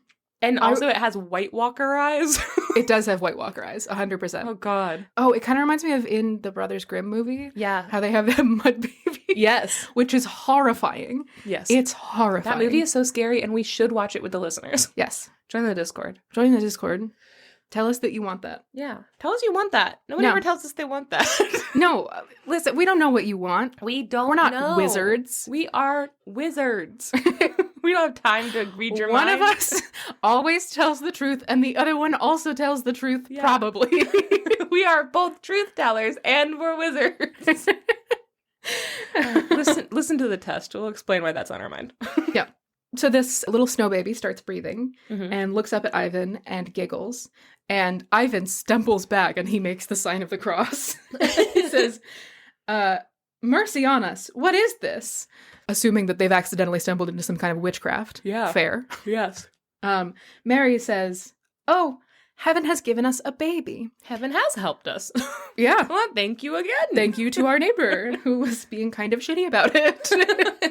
And also it has White Walker eyes. It does have White Walker eyes, 100%. Oh, God. Oh, it kind of reminds me of in the Brothers Grimm movie. Yeah. How they have that mud baby. Yes. Which is horrifying. Yes. It's horrifying. That movie is so scary, and we should watch it with the listeners. Yes. Join the Discord. Join the Discord. Tell us that you want that. Yeah. Tell us you want that. Nobody ever tells us they want that. No, listen, we don't know what you want. We don't We're not know. wizards. We are wizards. We don't have time to read your One mind. of us always tells the truth, and the other one also tells the truth, probably. We are both truth tellers, and we're wizards. Listen to the test. We'll explain why that's on our mind. Yeah. So this little snow baby starts breathing Mm-hmm. and looks up at Ivan and giggles. And Ivan stumbles back and he makes the sign of the cross. He says, mercy on us. What is this? Assuming that they've accidentally stumbled into some kind of witchcraft. Yeah. Fair. Yes. Mary says, oh, heaven has given us a baby. Heaven has helped us. Yeah. Well, thank you again. Thank you to our neighbor who was being kind of shitty about it.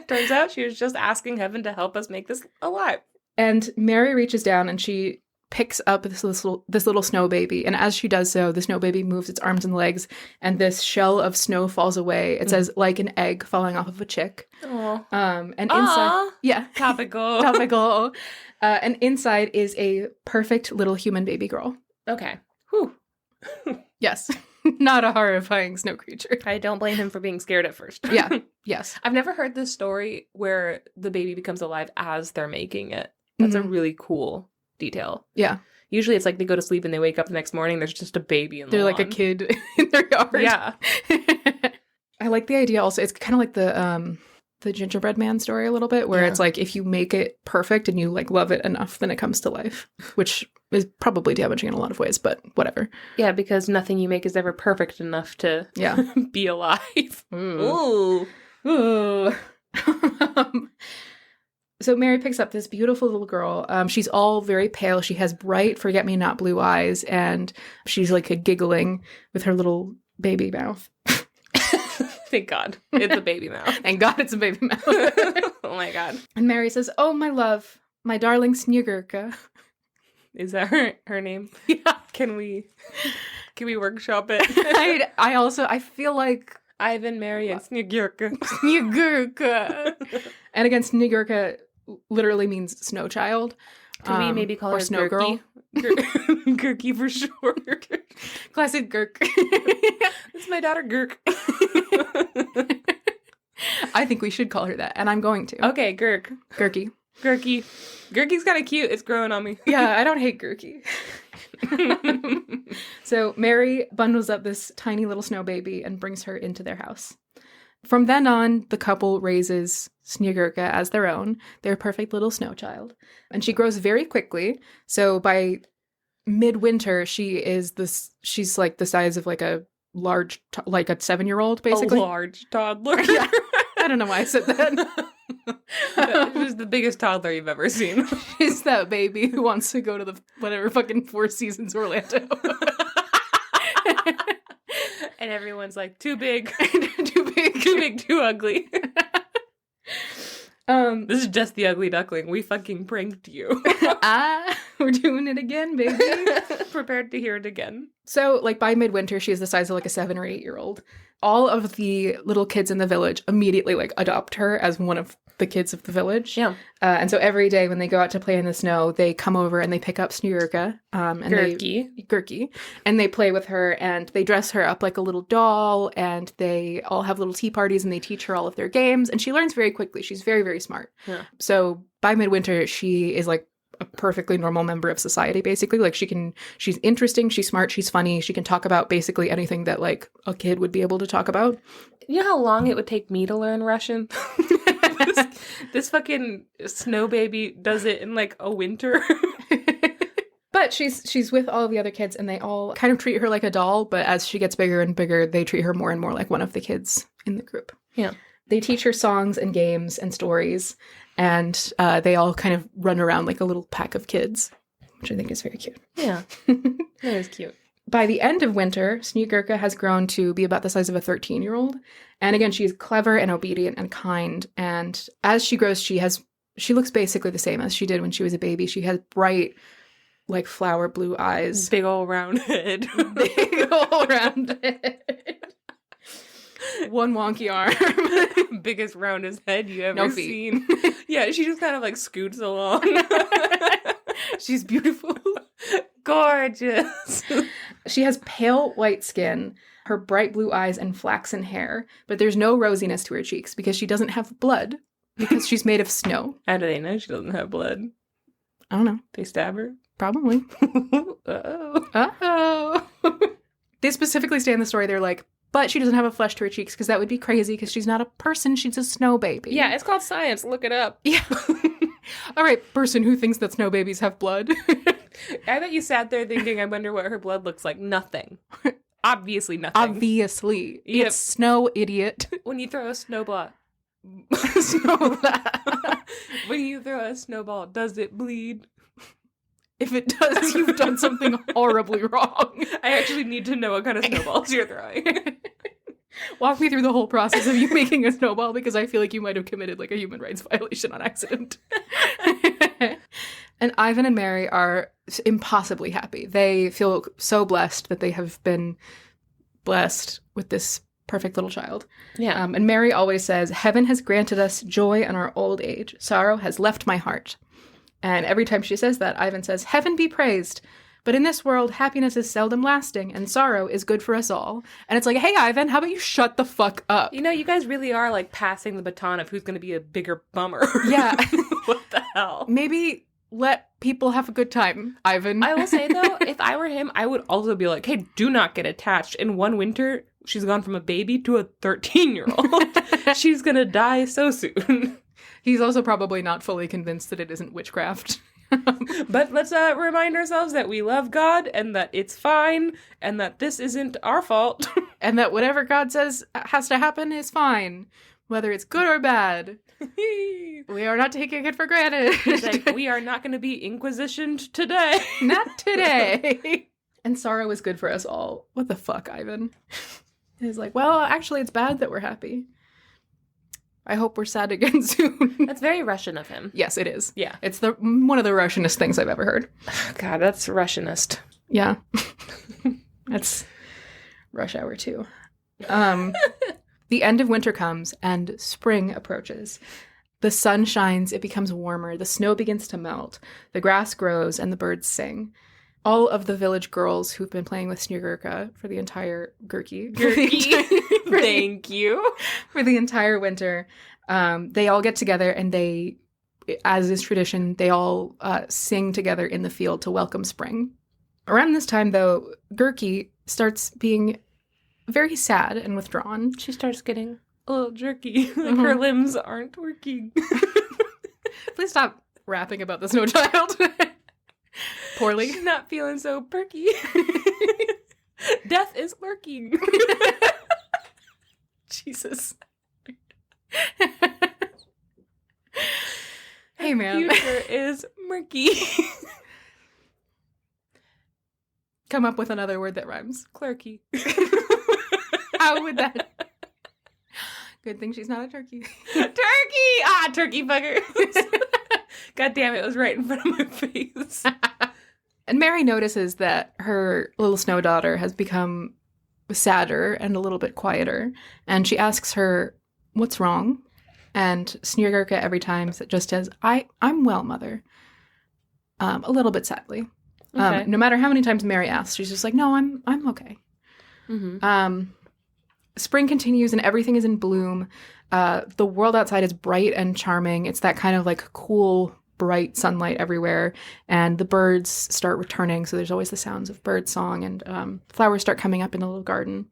Turns out she was just asking heaven to help us make this alive. And Mary reaches down and she picks up this little snow baby. And as she does so, the snow baby moves its arms and legs, and this shell of snow falls away. It says, like an egg falling off of a chick. Oh. And inside... Yeah. Topical. Topical. And inside is a perfect little human baby girl. Okay. Whew. Yes. Not a horrifying snow creature. I don't blame him for being scared at first. Yeah. Yes. I've never heard this story where the baby becomes alive as they're making it. That's a really cool detail. Yeah. Usually it's like they go to sleep and they wake up the next morning, there's just a baby in the They're lawn. like a kid in their yard. Yeah. I like the idea also. It's kind of like the gingerbread man story a little bit, where it's like if you make it perfect and you like love it enough, then it comes to life, which is probably damaging in a lot of ways, but whatever. Yeah, because nothing you make is ever perfect enough to be alive. Ooh. Ooh. So Mary picks up this beautiful little girl. She's all very pale. She has bright forget-me-not blue eyes, and she's like giggling with her little baby mouth. Thank God. It's a baby mouth. Thank God it's a baby mouth. Oh my God. And Mary says, oh, my love, my darling Snegurka. Is that her name? Yeah. Can we workshop it? I feel like Ivan, Mary, and Snegurka. Snegurka. And again, Snegurka literally means snow child. Can we maybe call her snow girl? Gerky for short. Classic Gerk. This is my daughter Gerk. I think we should call her that, and I'm going to. Okay, Gerk. Gerky. Gerky. Gerky's kind of cute. It's growing on me. Yeah, I don't hate Gerky. So Mary bundles up this tiny little snow baby and brings her into their house. From then on, the couple raises Snegurka as their own, their perfect little snow child. And she grows very quickly. So by midwinter, she's like the size of like a large, like a 7-year-old, basically. A large toddler. Yeah. I don't know why I said that. She's the biggest toddler you've ever seen. She's that baby who wants to go to the whatever fucking Four Seasons Orlando. And everyone's like, too big. Too big. Too big, too ugly. This is just the ugly duckling. We fucking pranked you. We're doing it again, baby. Prepared to hear it again. So, like, by midwinter, she's the size of, like, a 7 or 8-year-old. All of the little kids in the village immediately, like, adopt her as one of the kids of the village. Yeah. And so every day when they go out to play in the snow, they come over and they pick up Snegurka. Gerky. And they play with her, and they dress her up like a little doll, and they all have little tea parties, and they teach her all of their games. And she learns very quickly. She's very, very smart. Yeah. So by midwinter, she is, like, a perfectly normal member of society, basically. Like, she's interesting, she's smart, she's funny, she can talk about basically anything that, like, a kid would be able to talk about. You know how long it would take me to learn Russian? This fucking snow baby does it in, like, a winter. But she's with all of the other kids, and they all kind of treat her like a doll, but as she gets bigger and bigger, they treat her more and more like one of the kids in the group. Yeah. They teach her songs and games and stories, and they all kind of run around like a little pack of kids, which I think is very cute. Yeah, that is cute. By the end of winter, Snegurka has grown to be about the size of a 13-year-old. And again, she's clever and obedient and kind. And as she grows, she has She looks basically the same as she did when she was a baby. She has bright, like, flower blue eyes. Big old round head. Big old round head. One wonky arm. Biggest, roundest head you ever seen. Yeah, she just kind of, like, scoots along. She's beautiful. Gorgeous. She has pale white skin, her bright blue eyes, and flaxen hair. But there's no rosiness to her cheeks because she doesn't have blood. Because she's made of snow. How do they know she doesn't have blood? I don't know. They stab her? Probably. Uh-oh. Uh-oh. They specifically say in the story, they're like, but she doesn't have a flesh to her cheeks because that would be crazy because she's not a person. She's a snow baby. Yeah, it's called science. Look it up. Yeah. All right, person who thinks that snow babies have blood. I bet you sat there thinking, I wonder what her blood looks like. Nothing. Obviously nothing. Obviously. Yep. It's snow, idiot. When you throw a snowball... When you throw a snowball, does it bleed? If it does, you've done something horribly wrong. I actually need to know what kind of snowballs you're throwing. Walk me through the whole process of you making a snowball because I feel like you might have committed like a human rights violation on accident. And Ivan and Mary are impossibly happy. They feel so blessed that they have been blessed with this perfect little child. Yeah. And Mary always says, heaven has granted us joy in our old age. Sorrow has left my heart. And every time she says that, Ivan says, heaven be praised. But in this world, happiness is seldom lasting, and sorrow is good for us all. And it's like, hey, Ivan, how about you shut the fuck up? You know, you guys really are, like, passing the baton of who's going to be a bigger bummer. Yeah. What the hell? Maybe let people have a good time, Ivan. I will say, though, if I were him, I would also be like, hey, do not get attached. In one winter, she's gone from a baby to a 13-year-old. She's going to die so soon. He's also probably not fully convinced that it isn't witchcraft. But let's remind ourselves that we love God and that it's fine and that this isn't our fault. And that whatever God says has to happen is fine, whether it's good or bad. We are not taking it for granted. It's like, we are not going to be inquisitioned today. Not today. And sorrow is good for us all. What the fuck, Ivan? He's like, well, actually, it's bad that we're happy. I hope we're sad again soon. That's very Russian of him. Yes, it is. Yeah. It's one of the Russianest things I've ever heard. God, that's Russianist. Yeah. That's Rush Hour 2. The end of winter comes and spring approaches. The sun shines, it becomes warmer, the snow begins to melt, the grass grows, and the birds sing. All of the village girls who've been playing with Sneegurka for the entire Gerky. Thank you. For the entire winter, they all get together and they, as is tradition, they all sing together in the field to welcome spring. Around this time, though, Gerky starts being very sad and withdrawn. She starts getting a little jerky. Like her limbs aren't working. Please stop rapping about the snow child. Poorly. She's not feeling so perky. Death is lurking. Jesus. Hey, man. The future is murky. Come up with another word that rhymes. Clerky. How would that? Good thing she's not a turkey. Turkey! Ah, turkey fucker. God damn it, it was right in front of my face. And Mary notices that her little snow daughter has become sadder and a little bit quieter. And she asks her, what's wrong? And Sneegurka every time just says, I'm well, mother. A little bit sadly. Okay. No matter how many times Mary asks, she's just like, no, I'm okay. Mm-hmm. Spring continues and everything is in bloom. The world outside is bright and charming. It's that kind of like cool, bright sunlight everywhere. And the birds start returning. So there's always the sounds of bird song and flowers start coming up in the little garden.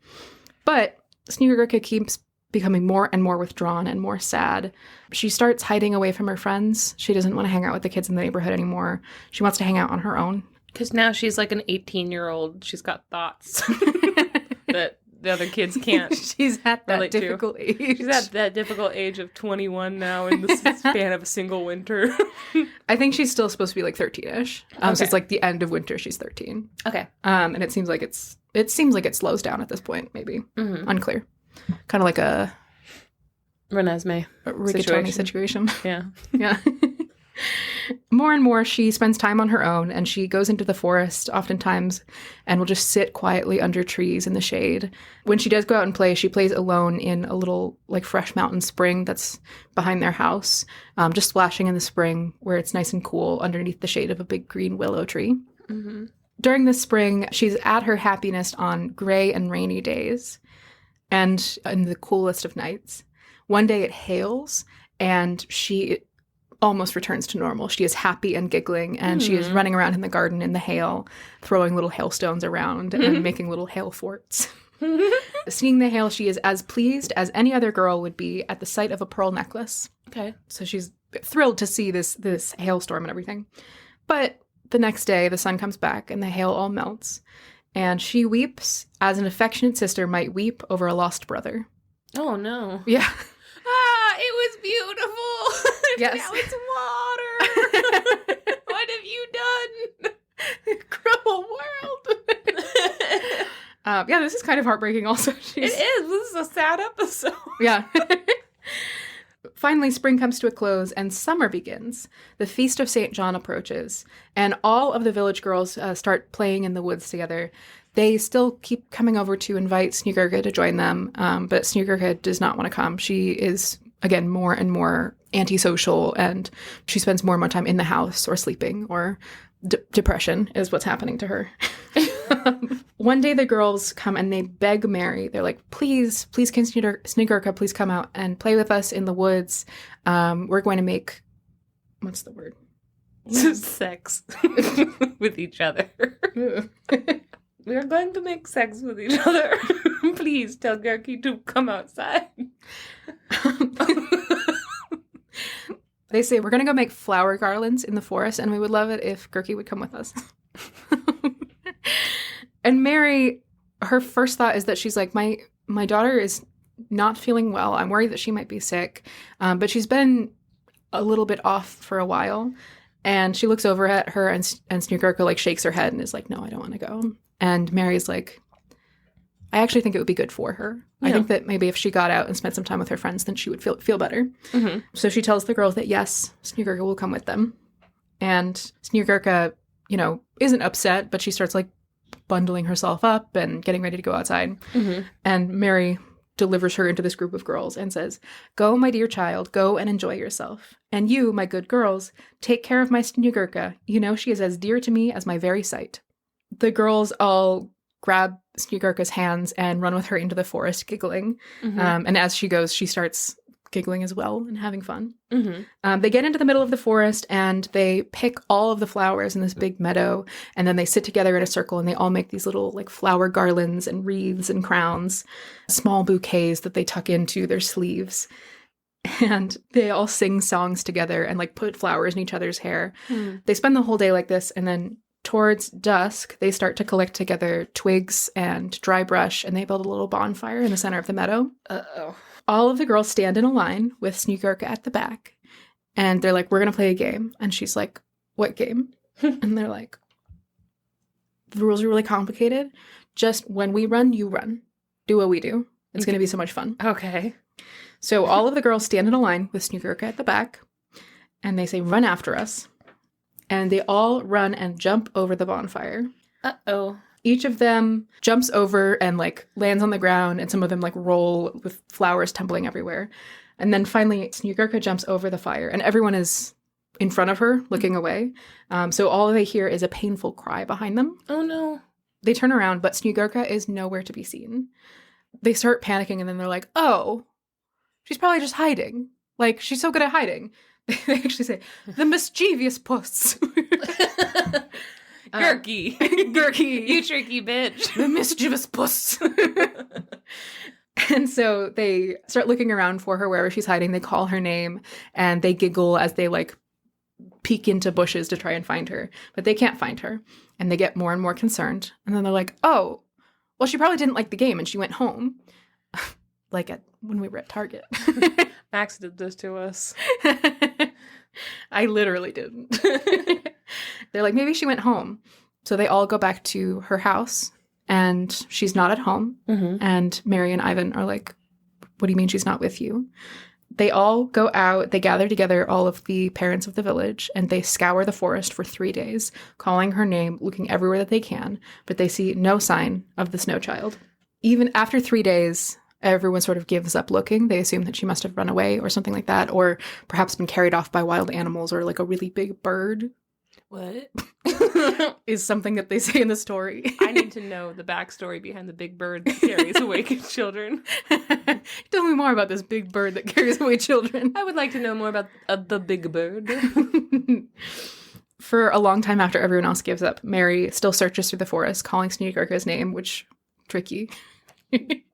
But Sneegurka keeps becoming more and more withdrawn and more sad. She starts hiding away from her friends. She doesn't want to hang out with the kids in the neighborhood anymore. She wants to hang out on her own. Because now she's like an 18-year-old. She's got thoughts that the other kids can't. She's at that difficult age. She's at that difficult age of 21 now in the span of a single winter. I think she's still supposed to be like 13-ish. Okay. So it's like the end of winter. She's 13. Okay. And it seems like it slows down at this point. Maybe unclear. Kind of like a Renesmee rigatoni situation. Yeah. Yeah. More and more, she spends time on her own, and she goes into the forest oftentimes and will just sit quietly under trees in the shade. When she does go out and play, she plays alone in a little, like, fresh mountain spring that's behind their house, just splashing in the spring where it's nice and cool underneath the shade of a big green willow tree. Mm-hmm. During the spring, she's at her happiest on gray and rainy days and in the coolest of nights. One day it hails, and she almost returns to normal. She is happy and giggling, and she is running around in the garden in the hail, throwing little hailstones around and making little hail forts. Seeing the hail, she is as pleased as any other girl would be at the sight of a pearl necklace. Okay. So she's thrilled to see this hailstorm and everything. But the next day, the sun comes back and the hail all melts, and she weeps as an affectionate sister might weep over a lost brother. Oh, no. Yeah. It was beautiful. Yes. Now it's water. What have you done? Cruel world. Yeah, this is kind of heartbreaking also. It is. This is a sad episode. Yeah. Finally, spring comes to a close and summer begins. The Feast of St. John approaches, and all of the village girls start playing in the woods together. They still keep coming over to invite Sneegurka to join them, but Sneegurka does not want to come. She is, again, more and more antisocial, and she spends more and more time in the house or sleeping, or depression is what's happening to her. One day the girls come and they beg Mary. They're like, please can Sneegurka please come out and play with us in the woods. We're going to make, what's the word? Sex with each other. We are going to make sex with each other. Please tell Gerky to come outside. They say, we're going to go make flower garlands in the forest, and we would love it if Gerky would come with us. And Mary, her first thought is that she's like, my daughter is not feeling well. I'm worried that she might be sick. But she's been a little bit off for a while. And she looks over at her, and Sneegurka, like, shakes her head and is like, no, I don't want to go. And Mary's like, I actually think it would be good for her. Yeah. I think that maybe if she got out and spent some time with her friends, then she would feel better. Mm-hmm. So she tells the girls that, yes, Sneegurka will come with them. And Sneegurka, isn't upset, but she starts, like, bundling herself up and getting ready to go outside. Mm-hmm. And Mary delivers her into this group of girls and says, go, my dear child, go and enjoy yourself. And you, my good girls, take care of my Sneegurka. She is as dear to me as my very sight. The girls all grab Sneegurka's hands and run with her into the forest, giggling. Mm-hmm. And as she goes, she starts giggling as well and having fun. Mm-hmm. They get into the middle of the forest and they pick all of the flowers in this big meadow, and then they sit together in a circle and they all make these little, like, flower garlands and wreaths and crowns, small bouquets that they tuck into their sleeves. And they all sing songs together and, like, put flowers in each other's hair. Mm. They spend the whole day like this, and then towards dusk, they start to collect together twigs and dry brush, and they build a little bonfire in the center of the meadow. Uh-oh. All of the girls stand in a line with Sneegurka at the back, and they're like, we're going to play a game. And she's like, what game? And they're like, the rules are really complicated. Just when we run, you run. Do what we do. It's going to be so much fun. Okay. So all of the girls stand in a line with Sneegurka at the back, and they say, run after us. And they all run and jump over the bonfire. Uh-oh. Each of them jumps over and, like, lands on the ground, and some of them, like, roll with flowers tumbling everywhere. And then finally, Sneegurka jumps over the fire, and everyone is in front of her, looking away. So all they hear is a painful cry behind them. Oh, no. They turn around, but Sneegurka is nowhere to be seen. They start panicking, and then they're like, oh, she's probably just hiding. Like, she's so good at hiding. They actually say, the mischievous puss. Gerky. Gerky. You tricky bitch. The mischievous puss. And so they start looking around for her wherever she's hiding. They call her name, and they giggle as they, like, peek into bushes to try and find her. But they can't find her. And they get more and more concerned. And then they're like, oh, well, she probably didn't like the game and she went home. Like when we were at Target. Max did this to us. I literally didn't. They're like, maybe she went home. So they all go back to her house, and she's not at home. Mm-hmm. And Mary and Ivan are like, what do you mean she's not with you? They all go out, they gather together all of the parents of the village, and they scour the forest for 3 days, calling her name, looking everywhere that they can, but they see no sign of the snow child. Even after 3 days, everyone sort of gives up looking. They assume that she must have run away or something like that, or perhaps been carried off by wild animals or like a really big bird. What? Is something that they say in the story. I need to know the backstory behind the big bird that carries away children. Tell me more about this big bird that carries away children. I would like to know more about the big bird. For a long time after everyone else gives up, Mary still searches through the forest, calling Sneegurka's name, which, tricky.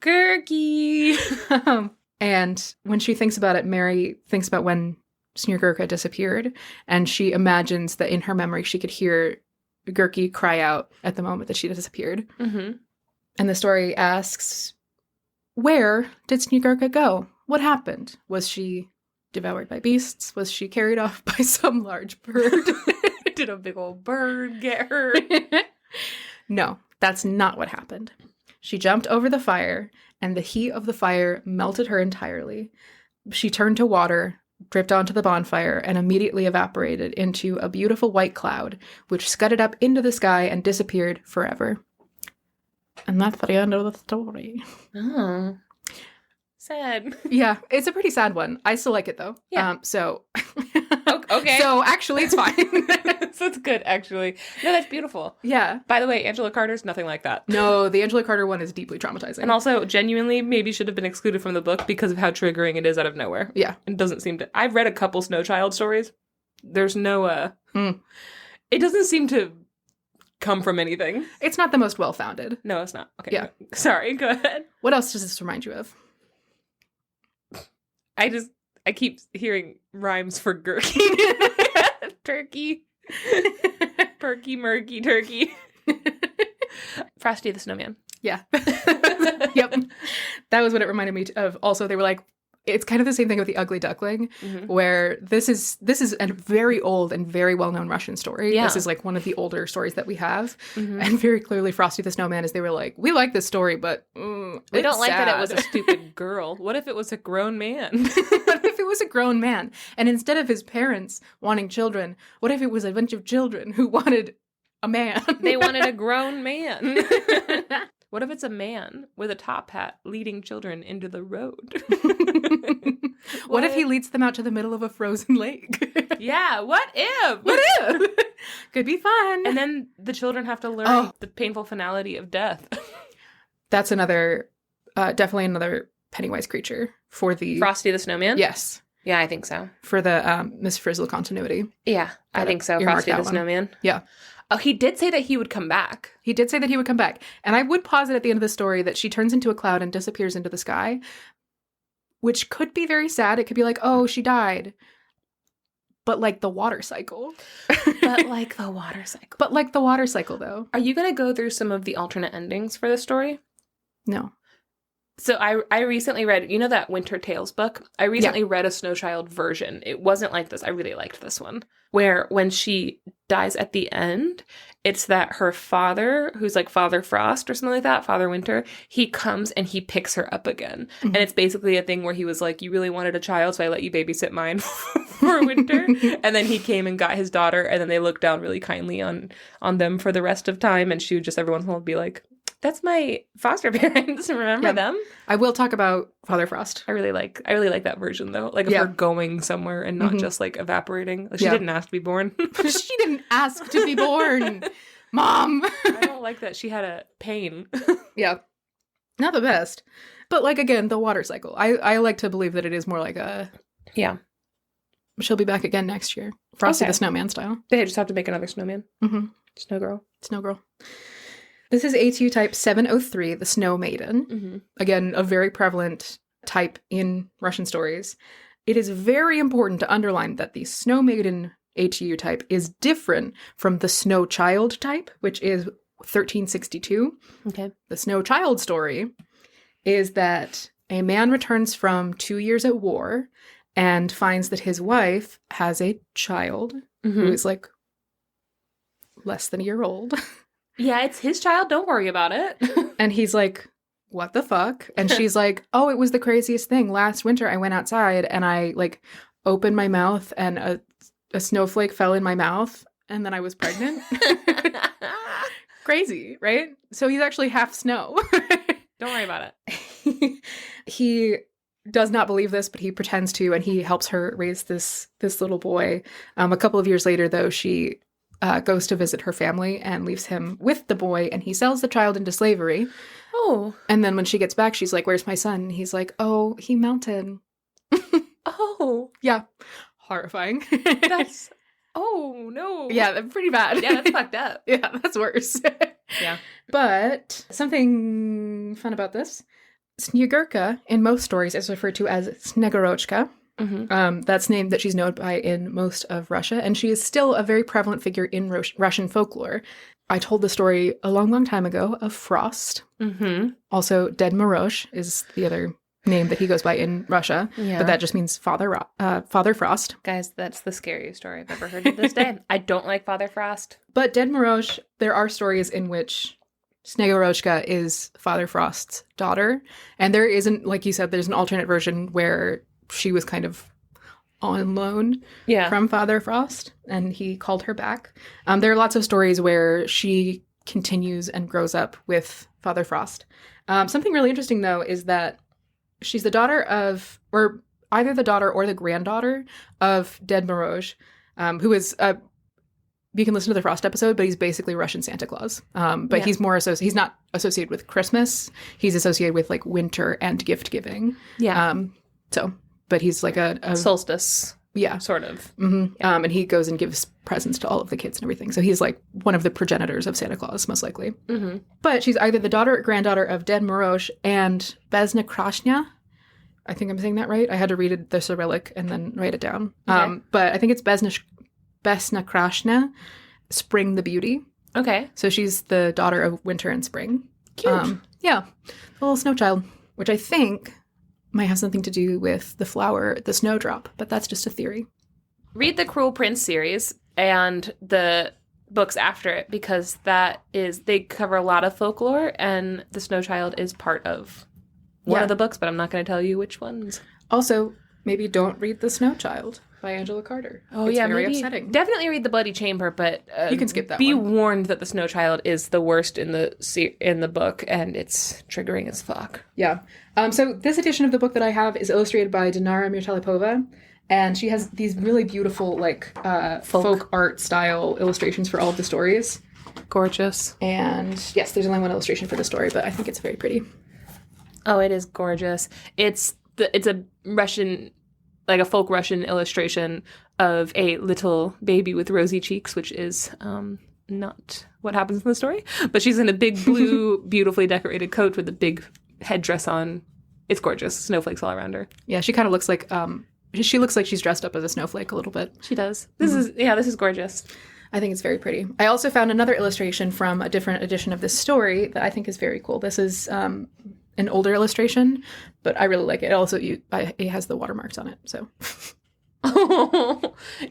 Gerky! And when she thinks about it, Mary thinks about when Sneegurka disappeared, and she imagines that in her memory she could hear Gerky cry out at the moment that she disappeared. Mm-hmm. And the story asks, where did Sneegurka go? What happened? Was she devoured by beasts? Was she carried off by some large bird? Did a big old bird get her? No, that's not what happened. She jumped over the fire, and the heat of the fire melted her entirely. She turned to water, dripped onto the bonfire, and immediately evaporated into a beautiful white cloud, which scudded up into the sky and disappeared forever. And that's the end of the story. Oh. Sad. Yeah, it's a pretty sad one. I still like it, though. Yeah. Okay. So actually, it's fine. So it's good, actually. No, that's beautiful. Yeah. By the way, Angela Carter's nothing like that. No, the Angela Carter one is deeply traumatizing. And also, genuinely, maybe should have been excluded from the book because of how triggering it is out of nowhere. Yeah. It doesn't seem to... I've read a couple Snow Child stories. There's no, It doesn't seem to come from anything. It's not the most well-founded. No, it's not. Okay. Yeah. Sorry, go ahead. What else does this remind you of? I keep hearing rhymes for Gerky. Turkey. Perky, murky, turkey. Frosty the Snowman. Yeah. Yep. That was what it reminded me of. Also, they were like, it's kind of the same thing with the Ugly Duckling, where this is a very old and very well-known Russian story. Yeah. This is like one of the older stories that we have. And very clearly Frosty the Snowman is they were like, we like this story, but we don't like that it was a stupid girl. What if it was a grown man? What if it was a grown man? And instead of his parents wanting children, what if it was a bunch of children who wanted a man? They wanted a grown man. What if it's a man with a top hat leading children into the road? What if he leads them out to the middle of a frozen lake? Yeah, what if? What if? Could be fun. And then the children have to learn the painful finality of death. That's another, definitely another Pennywise creature for the... Frosty the Snowman? Yes. Yeah, I think so. For the Miss Frizzle continuity. Yeah, I think so. Frosty the Snowman. Yeah. Oh, he did say that he would come back. He did say that he would come back. And I would posit at the end of the story that she turns into a cloud and disappears into the sky, which could be very sad. It could be like, oh, she died. But like the water cycle. But like the water cycle. But like the water cycle, though. Are you going to go through some of the alternate endings for this story? No. So I recently read, you know that Winter Tales book? I recently read a Snow Child version. It wasn't like this. I really liked this one. Where when she dies at the end, it's that her father, who's like Father Frost or something like that, Father Winter, he comes and he picks her up again. And it's basically a thing where he was like, you really wanted a child, so I let you babysit mine for winter. And then he came and got his daughter, and then they looked down really kindly on them for the rest of time. And she would just every once in a while be like, that's my foster parents. Remember them? I will talk about Father Frost. I really like that version though. Like of her going somewhere and not just like evaporating. Like, she didn't ask to be born. She didn't ask to be born. Mom. I don't like that she had a pain. Yeah. Not the best. But like again, the water cycle. I like to believe that it is more like a she'll be back again next year. Frosty the Snowman style. They just have to make another snowman. Snow girl. Snow girl. This is ATU type 703, the Snow Maiden. Again, a very prevalent type in Russian stories. It is very important to underline that the Snow Maiden ATU type is different from the Snow Child type, which is 1362. Okay. The Snow Child story is that a man returns from 2 years at war and finds that his wife has a child who is like less than a year old. Yeah, it's his child. Don't worry about it. And he's like, what the fuck? And she's like, oh, it was the craziest thing. Last winter I went outside and I like opened my mouth and a snowflake fell in my mouth and then I was pregnant. Crazy, right? So he's actually half snow. Don't worry about it. He does not believe this, but he pretends to, and he helps her raise this little boy. A couple of years later, though, she goes to visit her family and leaves him with the boy, and he sells the child into slavery. Oh. And then when she gets back, she's like, where's my son? And he's like, oh, he melted. Oh. Yeah. Horrifying. That's... Oh, no. Yeah, pretty bad. Yeah, that's fucked up. Yeah, that's worse. Yeah. But something fun about this. Snegurka in most stories is referred to as Snegorochka. Mm-hmm. That's the name that she's known by in most of Russia, and she is still a very prevalent figure in Russian folklore. I told the story a long, long time ago of Frost. Mm-hmm. Also, Ded Moroz is the other name that he goes by in Russia, but that just means Father Frost. Guys, that's the scariest story I've ever heard to this day. I don't like Father Frost. But Ded Moroz, there are stories in which Snegorochka is Father Frost's daughter, and there isn't, like you said, there's an alternate version where she was kind of on loan from Father Frost, and he called her back. There are lots of stories where she continues and grows up with Father Frost. Something really interesting, though, is that she's the daughter of, or either the daughter or the granddaughter of Ded Moroz, who is you can listen to the Frost episode, but he's basically Russian Santa Claus. But he's more he's not associated with Christmas. He's associated with like winter and gift giving. Yeah. But he's like a solstice. Yeah. Sort of. Mm-hmm. Yeah. And he goes and gives presents to all of the kids and everything. So he's like one of the progenitors of Santa Claus, most likely. Mm-hmm. But she's either the daughter or granddaughter of Ded Moroz and Besna Krashnya. I think I'm saying that right. I had to read the Cyrillic and then write it down. Okay. But I think it's Besna Krashnya, Spring the Beauty. Okay. So she's the daughter of winter and spring. Cute. Yeah. A little snow child, which I think might have something to do with the flower, the snowdrop, but that's just a theory. Read the Cruel Prince series and the books after it, because they cover a lot of folklore, and the snow child is part of one of the books, but I'm not going to tell you which ones. Also, maybe don't read The Snow Child by Angela Carter. Oh, it's very upsetting. Definitely read The Bloody Chamber, but you can skip that be one. warned that The Snow Child is the worst in the book, and it's triggering as fuck. Yeah. So this edition of the book that I have is illustrated by Dinara Mirtalipova, and she has these really beautiful like folk art style illustrations for all of the stories. Gorgeous. And yes, there's only one illustration for the story, but I think it's very pretty. Oh, it is gorgeous. It's a Russian, like a folk Russian illustration of a little baby with rosy cheeks, which is not what happens in the story. But she's in a big blue, beautifully decorated coat with a big headdress on. It's gorgeous. Snowflakes all around her. Yeah, she kind of looks like she looks like she's dressed up as a snowflake a little bit. She does. This is gorgeous. I think it's very pretty. I also found another illustration from a different edition of this story that I think is very cool. This is an older illustration, but I really like it. Also, it has the watermarks on it, so.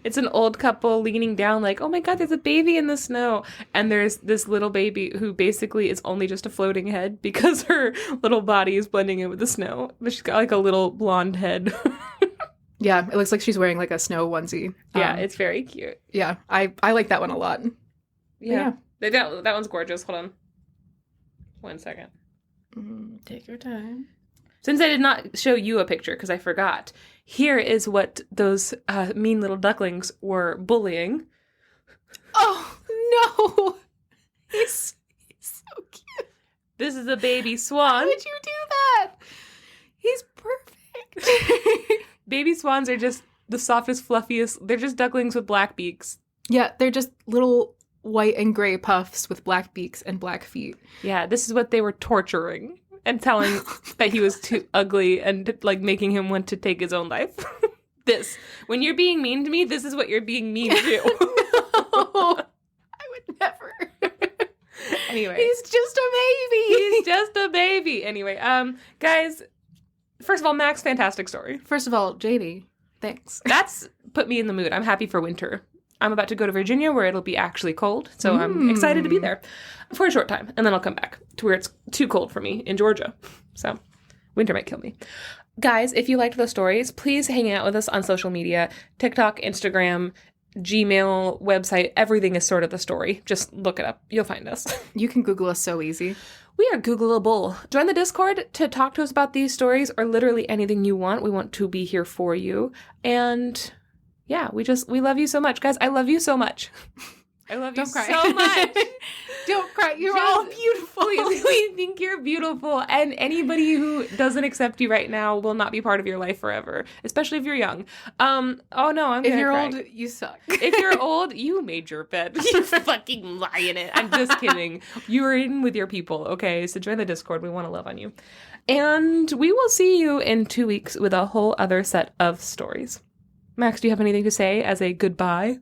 It's an old couple leaning down like, oh my god, there's a baby in the snow. And there's this little baby who basically is only just a floating head because her little body is blending in with the snow. But she's got like a little blonde head. Yeah, it looks like she's wearing like a snow onesie. Yeah, it's very cute. Yeah, I like that one a lot. Yeah. That one's gorgeous. Hold on. 1 second. Take your time. Since I did not show you a picture because I forgot, here is what those mean little ducklings were bullying. Oh, no. He's so cute. This is a baby swan. How did you do that? He's perfect. Baby swans are just the softest, fluffiest. They're just ducklings with black beaks. Yeah, they're just little white and gray puffs with black beaks and black feet. Yeah, this is what they were torturing and telling that he was too ugly and like making him want to take his own life. When you're being mean to me, this is what you're being mean to. No, I would never. Anyway. He's just a baby. He's just a baby. Anyway, guys, first of all, Max, fantastic story. First of all, Janey, thanks. That's put me in the mood. I'm happy for winter. I'm about to go to Virginia where it'll be actually cold. So I'm excited to be there for a short time. And then I'll come back to where it's too cold for me in Georgia. So winter might kill me. Guys, if you liked those stories, please hang out with us on social media. TikTok, Instagram, Gmail, website, everything is sort of the story. Just look it up. You'll find us. You can Google us so easy. We are Googleable. Join the Discord to talk to us about these stories or literally anything you want. We want to be here for you. And yeah, we love you so much. Guys, I love you so much. I love you so much. Don't cry. You're all beautiful. We think you're beautiful. And anybody who doesn't accept you right now will not be part of your life forever, especially if you're young. Oh, no, I'm going to cry. If you're old, you suck. If you're old, you made your bed. You fucking lie in it. I'm just kidding. You are in with your people, okay? So join the Discord. We want to love on you. And we will see you in 2 weeks with a whole other set of stories. Max, do you have anything to say as a goodbye?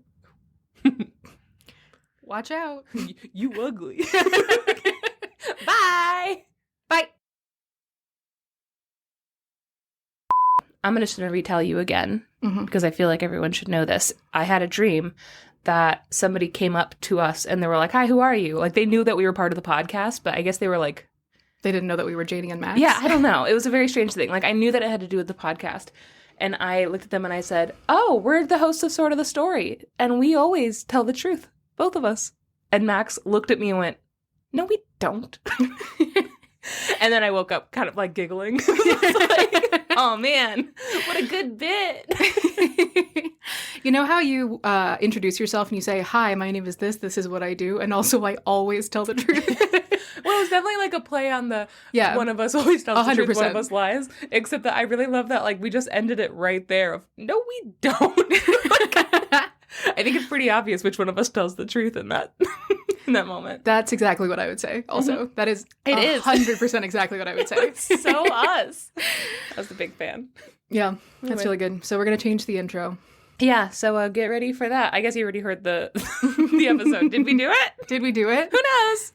Watch out. You ugly. Bye. Bye. I'm just going to retell you again because I feel like everyone should know this. I had a dream that somebody came up to us and they were like, hi, who are you? Like they knew that we were part of the podcast, but I guess they were like... They didn't know that we were Janey and Max? Yeah, I don't know. It was a very strange thing. Like I knew that it had to do with the podcast. And I looked at them and I said, oh, we're the hosts of Sort of the Story. And we always tell the truth. Both of us. And Max looked at me and went, no, we don't. And then I woke up kind of like giggling. Like, oh, man, what a good bit. You know how you introduce yourself and you say, hi, my name is this is what I do. And also I always tell the truth. Well, it's definitely like a play on the one of us always tells 100%. the truth, one of us lies. Except that I really love that like we just ended it right there. Of, no, we don't. I think it's pretty obvious which one of us tells the truth in that in that moment. That's exactly what I would say. Also, that is 100% exactly what I would say. So us. I was a big fan. Yeah, that's really good. So we're going to change the intro. Yeah, so get ready for that. I guess you already heard the episode. Did we do it? Did we do it? Who knows?